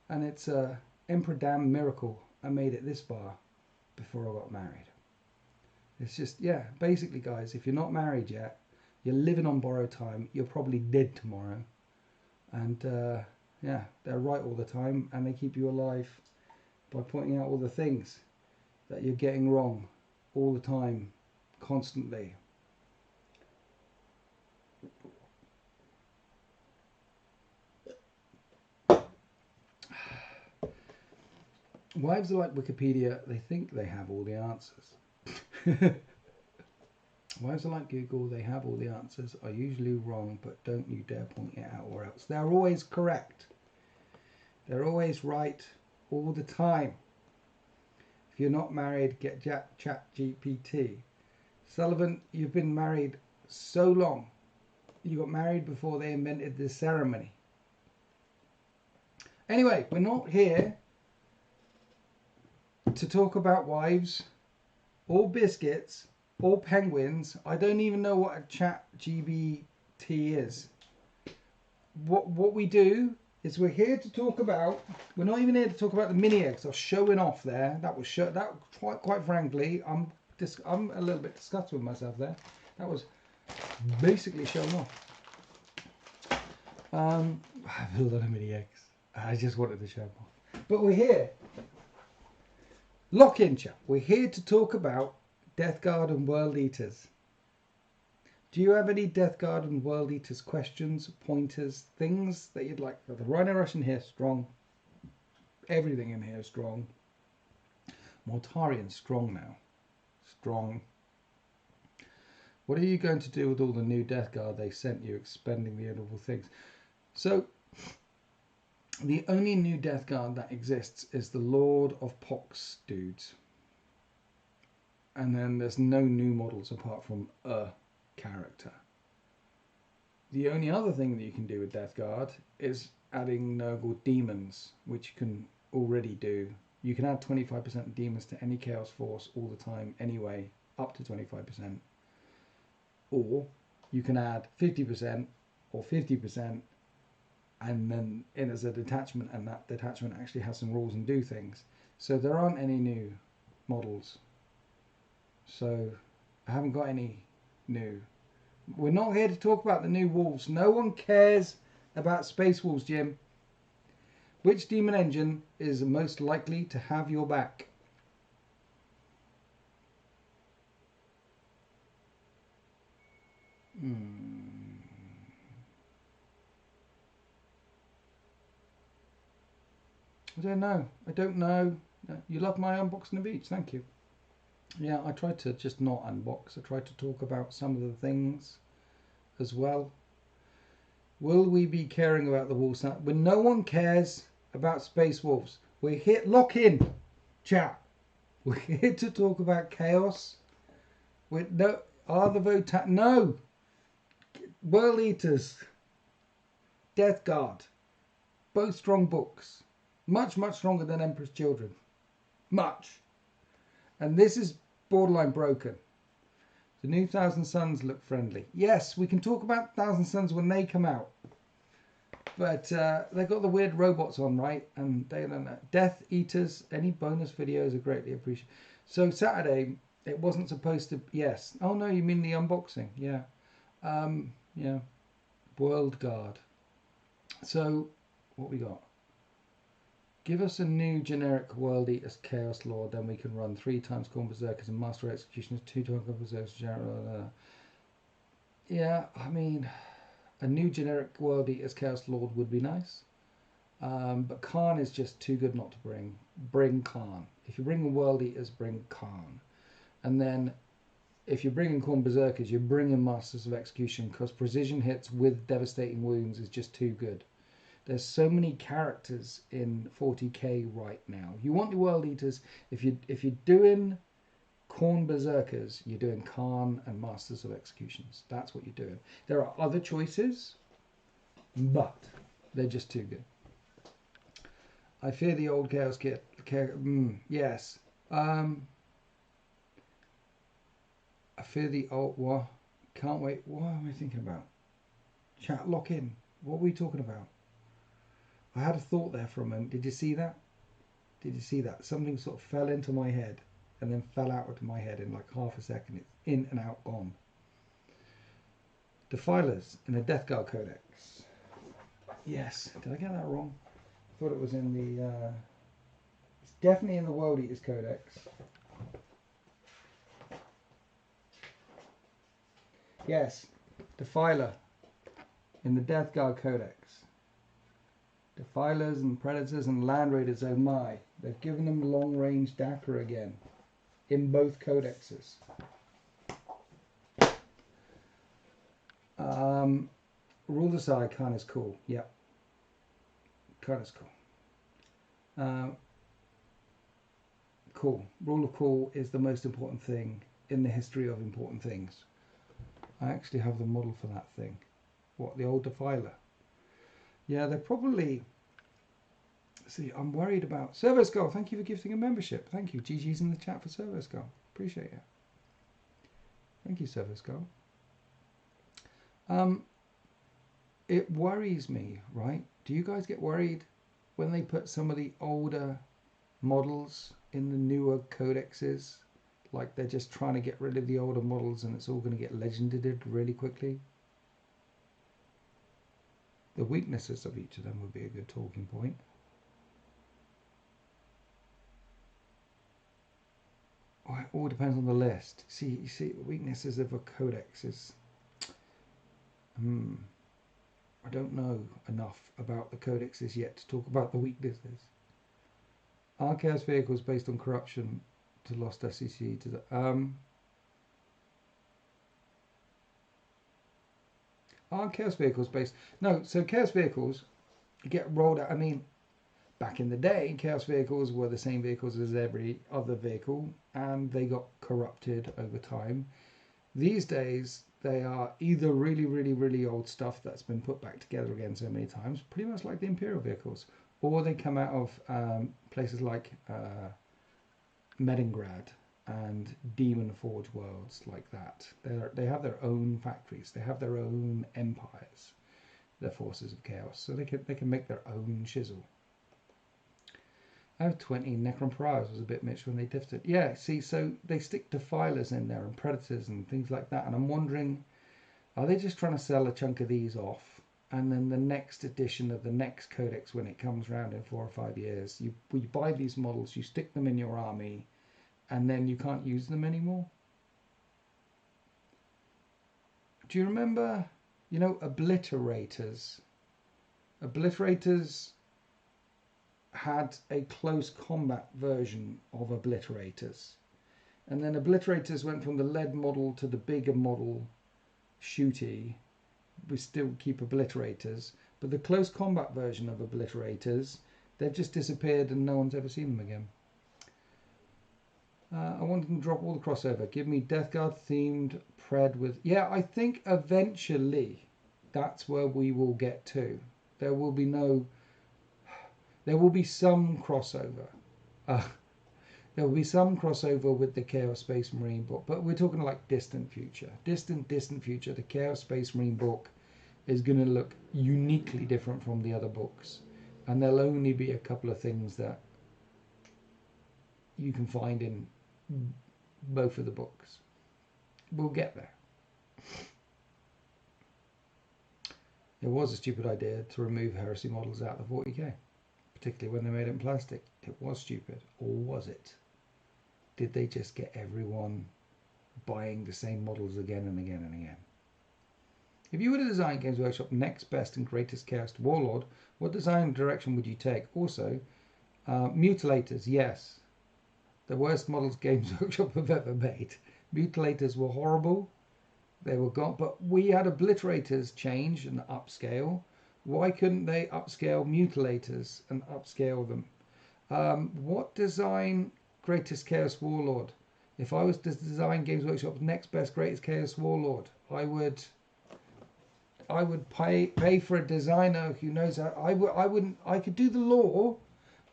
and it's a emperor damn miracle I made it this far before I got married. It's just, yeah, basically guys, if you're not married yet, you're living on borrowed time, you're probably dead tomorrow. And yeah, they're right all the time, and they keep you alive by pointing out all the things that you're getting wrong all the time, constantly. Wives are like Wikipedia, they think they have all the answers. Wives are like Google, they have all the answers, are usually wrong, but don't you dare point it out or else. They're always correct. They're always right all the time. If you're not married, get ChatGPT. Sullivan, you've been married so long. You got married before they invented this ceremony. Anyway, we're not here to talk about wives or biscuits or penguins. I don't even know what a ChatGPT is. What we do is we're here to talk about, we're not even here to talk about the Mini Eggs. I was showing off there. That was quite frankly, I'm a little bit disgusted with myself there. That was basically showing off. I have a lot of Mini Eggs. I just wanted to show them off. But we're here. Lock in, chat. We're here to talk about Death Guard and World Eaters. Do you have any Death Guard and World Eaters questions, pointers, things that you'd like? The Rhino Rush in here strong. Everything in here is strong. Mortarian strong now. Strong. What are you going to do with all the new Death Guard they sent you, expending the edible things? So, the only new Death Guard that exists is the Lord of Pox dudes. And then there's no new models apart from a character. The only other thing that you can do with Death Guard is adding Nurgle demons, which you can already do. You can add 25% demons to any Chaos Force all the time anyway, up to 25%. Or you can add 50% or 50% and then in as a detachment, and that detachment actually has some rules and do things. So there aren't any new models. So I haven't got any new. We're not here to talk about the new wolves. No one cares about Space Wolves, Jim. Which demon engine is most likely to have your back? I don't know. I don't know. You love my unboxing of each. Thank you. Yeah, I tried to just not unbox. I tried to talk about some of the things as well. Will we be caring about the wolves now? When no one cares about Space Wolves. We're here. Lock in, chat. We're here to talk about chaos. With no, are the vote? No. World Eaters. Death Guard. Both strong books. Much, much stronger than Emperor's Children. Much. And this is borderline broken. The new Thousand Suns look friendly. Yes, we can talk about Thousand Suns when they come out. But they got the weird robots on, right? And they don't know. Death Eaters, any bonus videos are greatly appreciated. So Saturday, it wasn't supposed to... Yes. Oh, no, you mean the unboxing. Yeah. Yeah. World Guard. So, what we got? Give us a new generic World Eaters Chaos Lord, then we can run 3 times Corn Berserkers and Master Executioners, 2 times Corn Berserkers, General. Yeah, I mean, a new generic World Eaters Chaos Lord would be nice. But Khan is just too good not to bring. Bring Khan. If you bring World Eaters, bring Khan. And then, if you're bringing Corn Berserkers, you're bringing Masters of Execution, because precision hits with devastating wounds is just too good. There's so many characters in 40k right now. You want the World Eaters. If you're doing Corn Berserkers, you're doing Khan and Masters of Executions. That's what you're doing. There are other choices, but they're just too good. I fear the old Chaos Kit. Yes. I fear the old... What? Can't wait. What am I thinking about? Chat, lock in. What are we talking about? I had a thought there for a moment. Did you see that? Did you see that? Something sort of fell into my head and then fell out of my head in like half a second. It's in and out, gone. Defilers in a Death Guard Codex. Yes. Did I get that wrong? I thought it was in the... it's definitely in the World Eaters Codex. Yes. Defiler in the Death Guard Codex. Defilers and Predators and Land Raiders, oh my. They've given them long-range Dakar again. In both codexes. Rule aside, Khan is cool. Yep. Khan is cool. Cool. Rule of cool is the most important thing in the history of important things. I actually have the model for that thing. What, the old Defiler? Yeah, they're probably... See, I'm worried about... Servo Skull, thank you for gifting a membership. Thank you. GG's in the chat for Servo Skull. Appreciate it. Thank you, Servo Skull. It worries me, right? Do you guys get worried when they put some of the older models in the newer codexes? Like they're just trying to get rid of the older models and it's all going to get legended really quickly? The weaknesses of each of them would be a good talking point. Oh, it all depends on the list. See, you see, the weaknesses of a codex is... I don't know enough about the codexes yet to talk about the weaknesses. Are Chaos vehicles based on corruption to lost SEC to the... Are Chaos vehicles based... No, so Chaos vehicles get rolled out. I mean, back in the day, Chaos vehicles were the same vehicles as every other vehicle, and they got corrupted over time. These days, they are either really, really, really old stuff that's been put back together again so many times, pretty much like the Imperial vehicles, or they come out of places like Medingrad and Demon Forge worlds like that. They have their own factories. They have their own empires. They're forces of chaos, so they can make their own chisel. I have 20 Necron Pariahs was a bit Mitch when they diffed it. Yeah, see, so they stick defilers in there and predators and things like that, and I'm wondering, are they just trying to sell a chunk of these off, and then the next edition of the next codex, when it comes around in 4 or 5 years, you buy these models, you stick them in your army, and then you can't use them anymore? Do you remember, you know, obliterators? Obliterators had a close combat version of obliterators, and then obliterators went from the lead model to the bigger model shooty. We still keep obliterators, but the close combat version of obliterators, they've just disappeared and no one's ever seen them again. I want them to drop all the crossover. Give me Death Guard themed pred with... Yeah, I think eventually that's where we will get to. There will be no... There will be some crossover. There will be some crossover with the Chaos Space Marine book, but we're talking like distant future. Distant future. The Chaos Space Marine book is going to look uniquely different from the other books, and there'll only be a couple of things that you can find in both of the books. We'll get there. It was a stupid idea to remove Heresy models out of 40k, particularly when they made it in plastic. It was stupid, or was it? Did they just get everyone buying the same models again and again and again? If you were to design Games Workshop next best and greatest chaos warlord, what design direction would you take? Also, mutilators, yes. The worst models Games Workshop have ever made. Mutilators were horrible. They were gone, but we had obliterators change and upscale. Why couldn't they upscale mutilators and upscale them? What design greatest chaos warlord? If I was to design Games Workshop's next best greatest chaos warlord, I would pay for a designer who knows how. I could do the lore,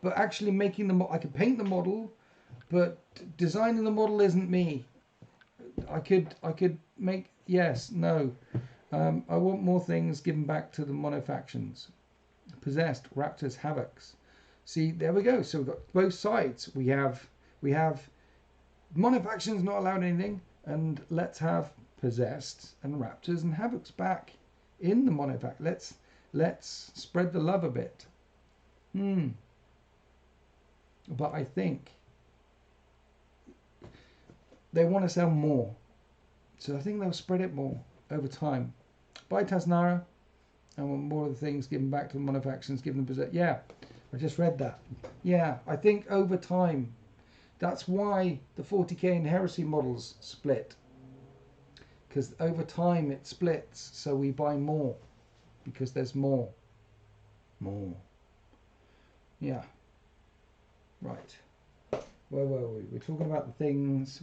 but actually making I could paint the model, but designing the model isn't me. I could make, yes, no. I want more things given back to the monofactions. Possessed, Raptors, Havocs. See, there we go. So we've got both sides. We have monofactions not allowed anything, and let's have Possessed and Raptors and Havocs back in the monofact. Let's spread the love a bit. But I think they want to sell more, so I think they'll spread it more over time. Buy Tasnara. I want more of the things given back to the monofactions, give them possess. Yeah, I just read that. Yeah, I think over time, that's why the 40k and Heresy models split, because over time it splits, so we buy more because there's more. Yeah, right. Where were we? We're talking about the things.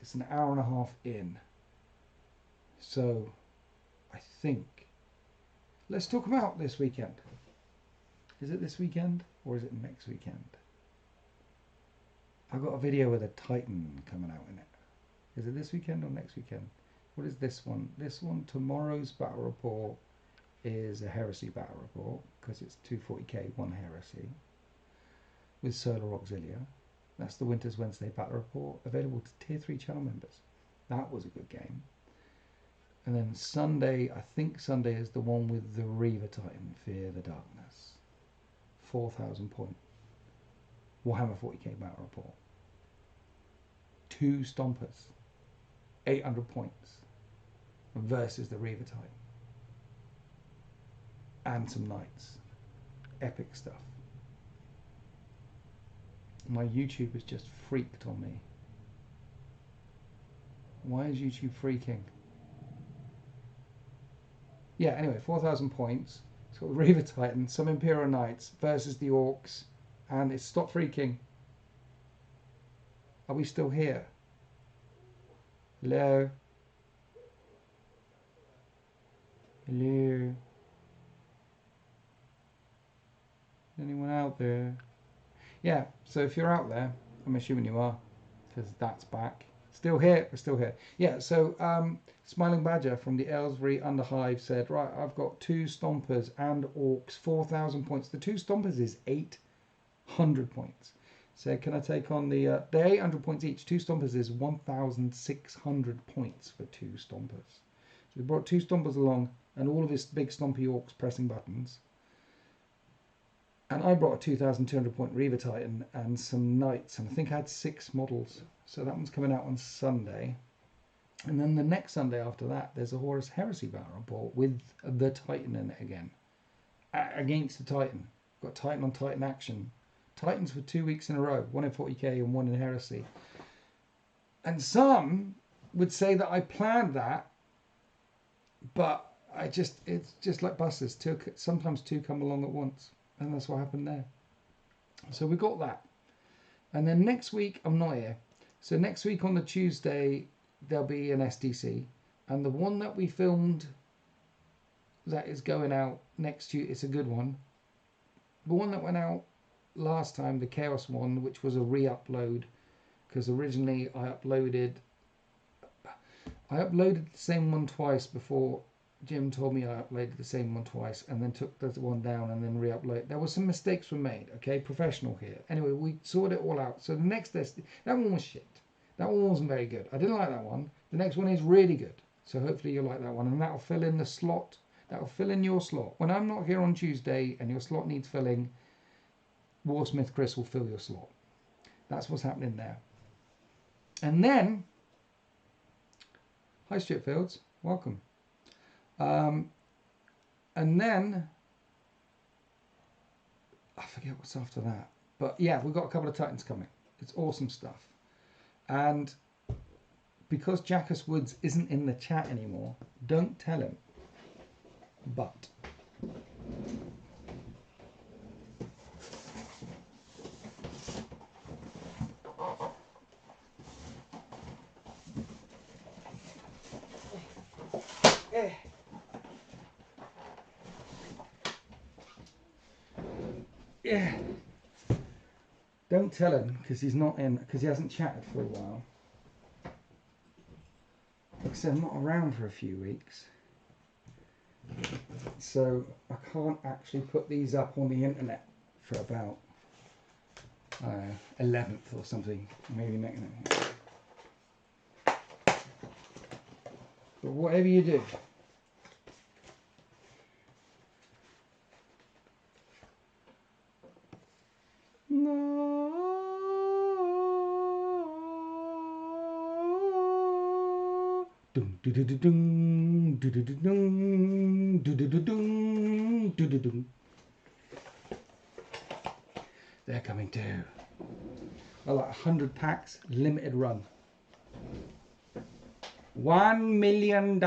It's an hour and a half in, so I think let's talk about this weekend. Is it this weekend or is it next weekend? I've got a video with a Titan coming out in it. Is it this weekend or next weekend? What is this one? This one, tomorrow's battle report, is a Heresy battle report, because it's 240k, one Heresy, with Solar Auxilia. That's the Winter's Wednesday battle report, available to tier 3 channel members. That was a good game. And then Sunday, I think Sunday is the one with the Reaver Titan, Fear the Darkness. 4,000 point Warhammer 40k battle report. 2 Stompers. 800 points. Versus the Reaver Titan. And some Knights. Epic stuff. My YouTube has just freaked on me. Why is YouTube freaking? Yeah, anyway, 4,000 points. It's got the Reaver Titan, some Imperial Knights versus the Orcs, and it's stopped freaking. Are we still here? Hello? Hello? Anyone out there? Yeah, so if you're out there, I'm assuming you are, because that's back. Still here, we're still here. Yeah, so Smiling Badger from the Aylesbury Underhive said, right, I've got 2 Stompers and Orcs, 4,000 points. The 2 Stompers is 800 points. So can I take on the 800 points each? 2 Stompers is 1,600 points for 2 Stompers. So we brought 2 Stompers along and all of his big stompy Orcs pressing buttons. And I brought a 2,200 point Reaver Titan and some Knights, and I think I had 6 models. So that one's coming out on Sunday. And then the next Sunday after that, there's a Horus Heresy banner I bought with the Titan in it again. Against the Titan. Got Titan on Titan action. Titans for 2 weeks in a row. 1 in 40k and 1 in Heresy. And some would say that I planned that, but it's just like buses. Sometimes 2 come along at once. And that's what happened there. So we got that. And then next week, I'm not here. So next week on the Tuesday, there'll be an SDC. And the one that we filmed that is going out next Tuesday, it's a good one. The one that went out last time, the Chaos one, which was a re-upload. Because originally I uploaded the same one twice before Jim told me I uploaded the same one twice and then took the one down and then re-upload. There were some mistakes were made, okay? Professional here. Anyway, we sorted it all out. So the next that one was shit. That one wasn't very good. I didn't like that one. The next one is really good. So hopefully you'll like that one. And that'll fill in the slot. That'll fill in your slot. When I'm not here on Tuesday and your slot needs filling, Warsmith Chris will fill your slot. That's what's happening there. And then, hi Stripfields, welcome. And then I forget what's after that, but yeah, we've got a couple of Titans coming. It's awesome stuff. And because Jackus Woods isn't in the chat anymore, don't tell him, but yeah, don't tell him because he's not in, because he hasn't chatted for a while. Like I said, I'm not around for a few weeks, so I can't actually put these up on the internet for about 11th or something, maybe next. But whatever you do, they're coming too. I like 100 packs, limited run. $1 million.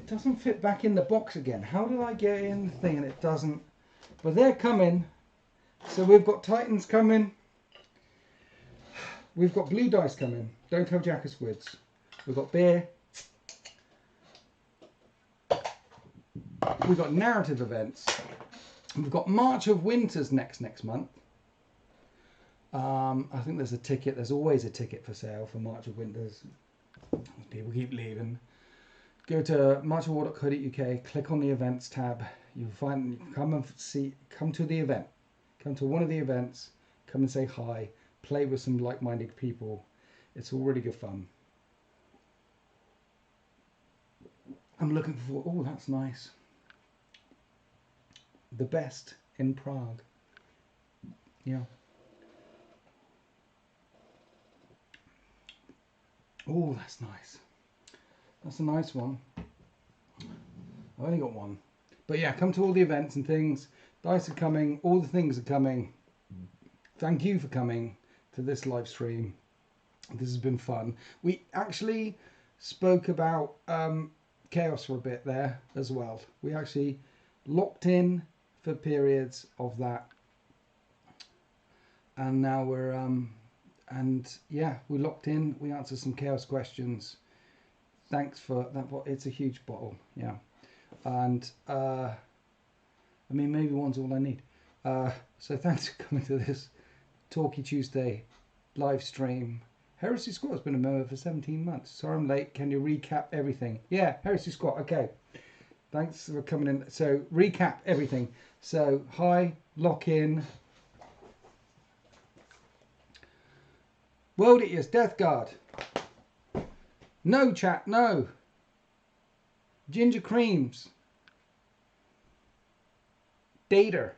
Doesn't fit back in the box again. How did I get in the thing and it doesn't? But they're coming. So we've got Titans coming. We've got Blue Dice coming. Don't tell Jackus Woods. We've got Beer. We've got narrative events. We've got March of Winters next month. I think there's a ticket. There's always a ticket for sale for March of Winters. People keep leaving. Go to marchofwar.co.uk, click on the events tab. You'll find, come to the event. Come to one of the events, come and say hi, play with some like-minded people. It's all really good fun. I'm looking for, oh, that's nice. The best in Prague. Yeah. Oh, that's nice. That's a nice one. I've only got one. But yeah, come to all the events and things. Dice are coming. All the things are coming. Thank you for coming to this live stream. This has been fun. We actually spoke about Chaos for a bit there as well. We actually locked in for periods of that. and now we're and yeah, we locked in. We answered some chaos questions. Thanks for that. It's a huge bottle, yeah. And I mean, maybe one's all I need. So thanks for coming to this Talkie Tuesday live stream. Heresy Squat's been a member for 17 months. Sorry I'm late. Can you recap everything? Yeah, Heresy Squat. Okay. Thanks for coming in. So recap everything. So hi, lock in. World Eaters, Death Guard. No chat, no. Ginger Creams. Dater.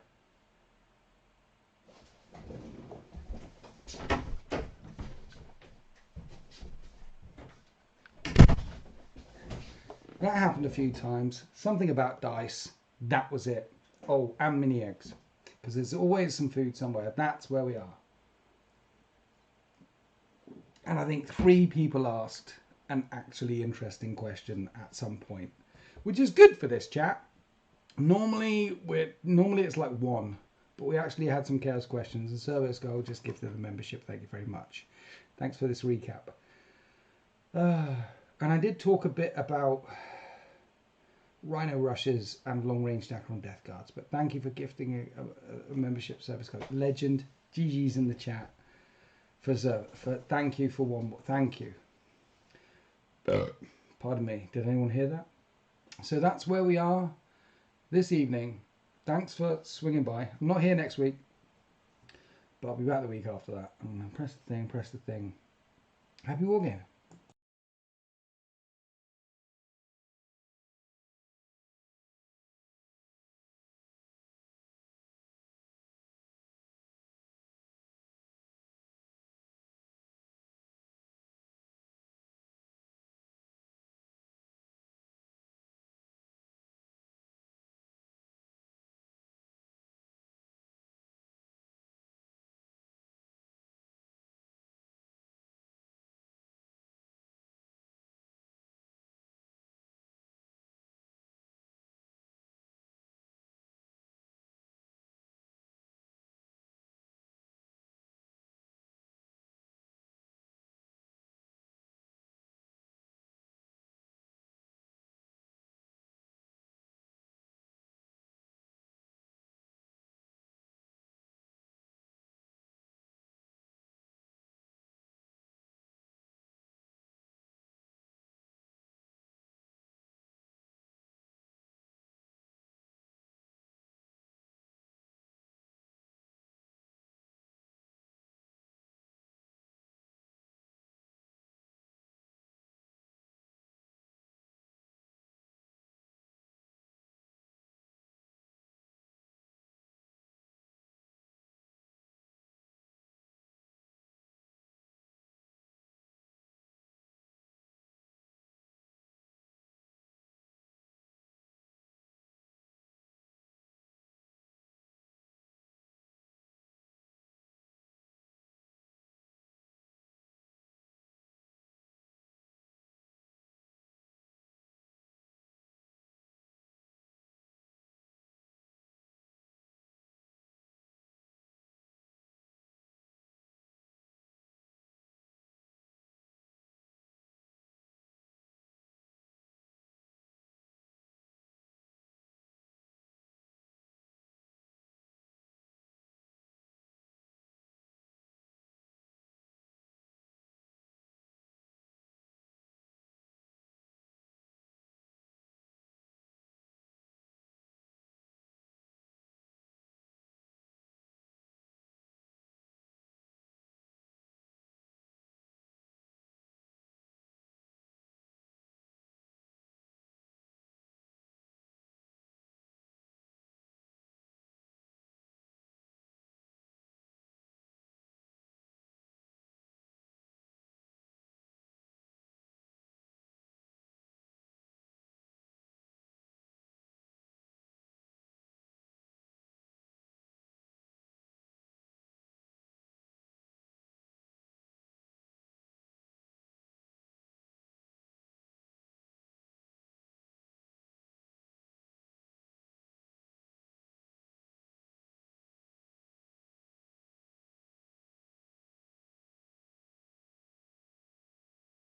That happened a few times. Something about dice. That was it. Oh, and mini eggs. Because there's always some food somewhere. That's where we are. And I think 3 people asked an actually interesting question at some point, which is good for this chat. Normally it's like 1, but we actually had some chaos questions, and Service Gold just gifted the membership. Thank you very much. Thanks for this recap. And I did talk a bit about Rhino rushes and long range stacker on Death Guards, but thank you for gifting a membership. Service Code Legend. GG's in the chat for thank you for one more. Thank you. Pardon me. Did anyone hear that? So that's where we are this evening. Thanks for swinging by. I'm not here next week, but I'll be back the week after that. I'm gonna press the thing. Happy wargaming.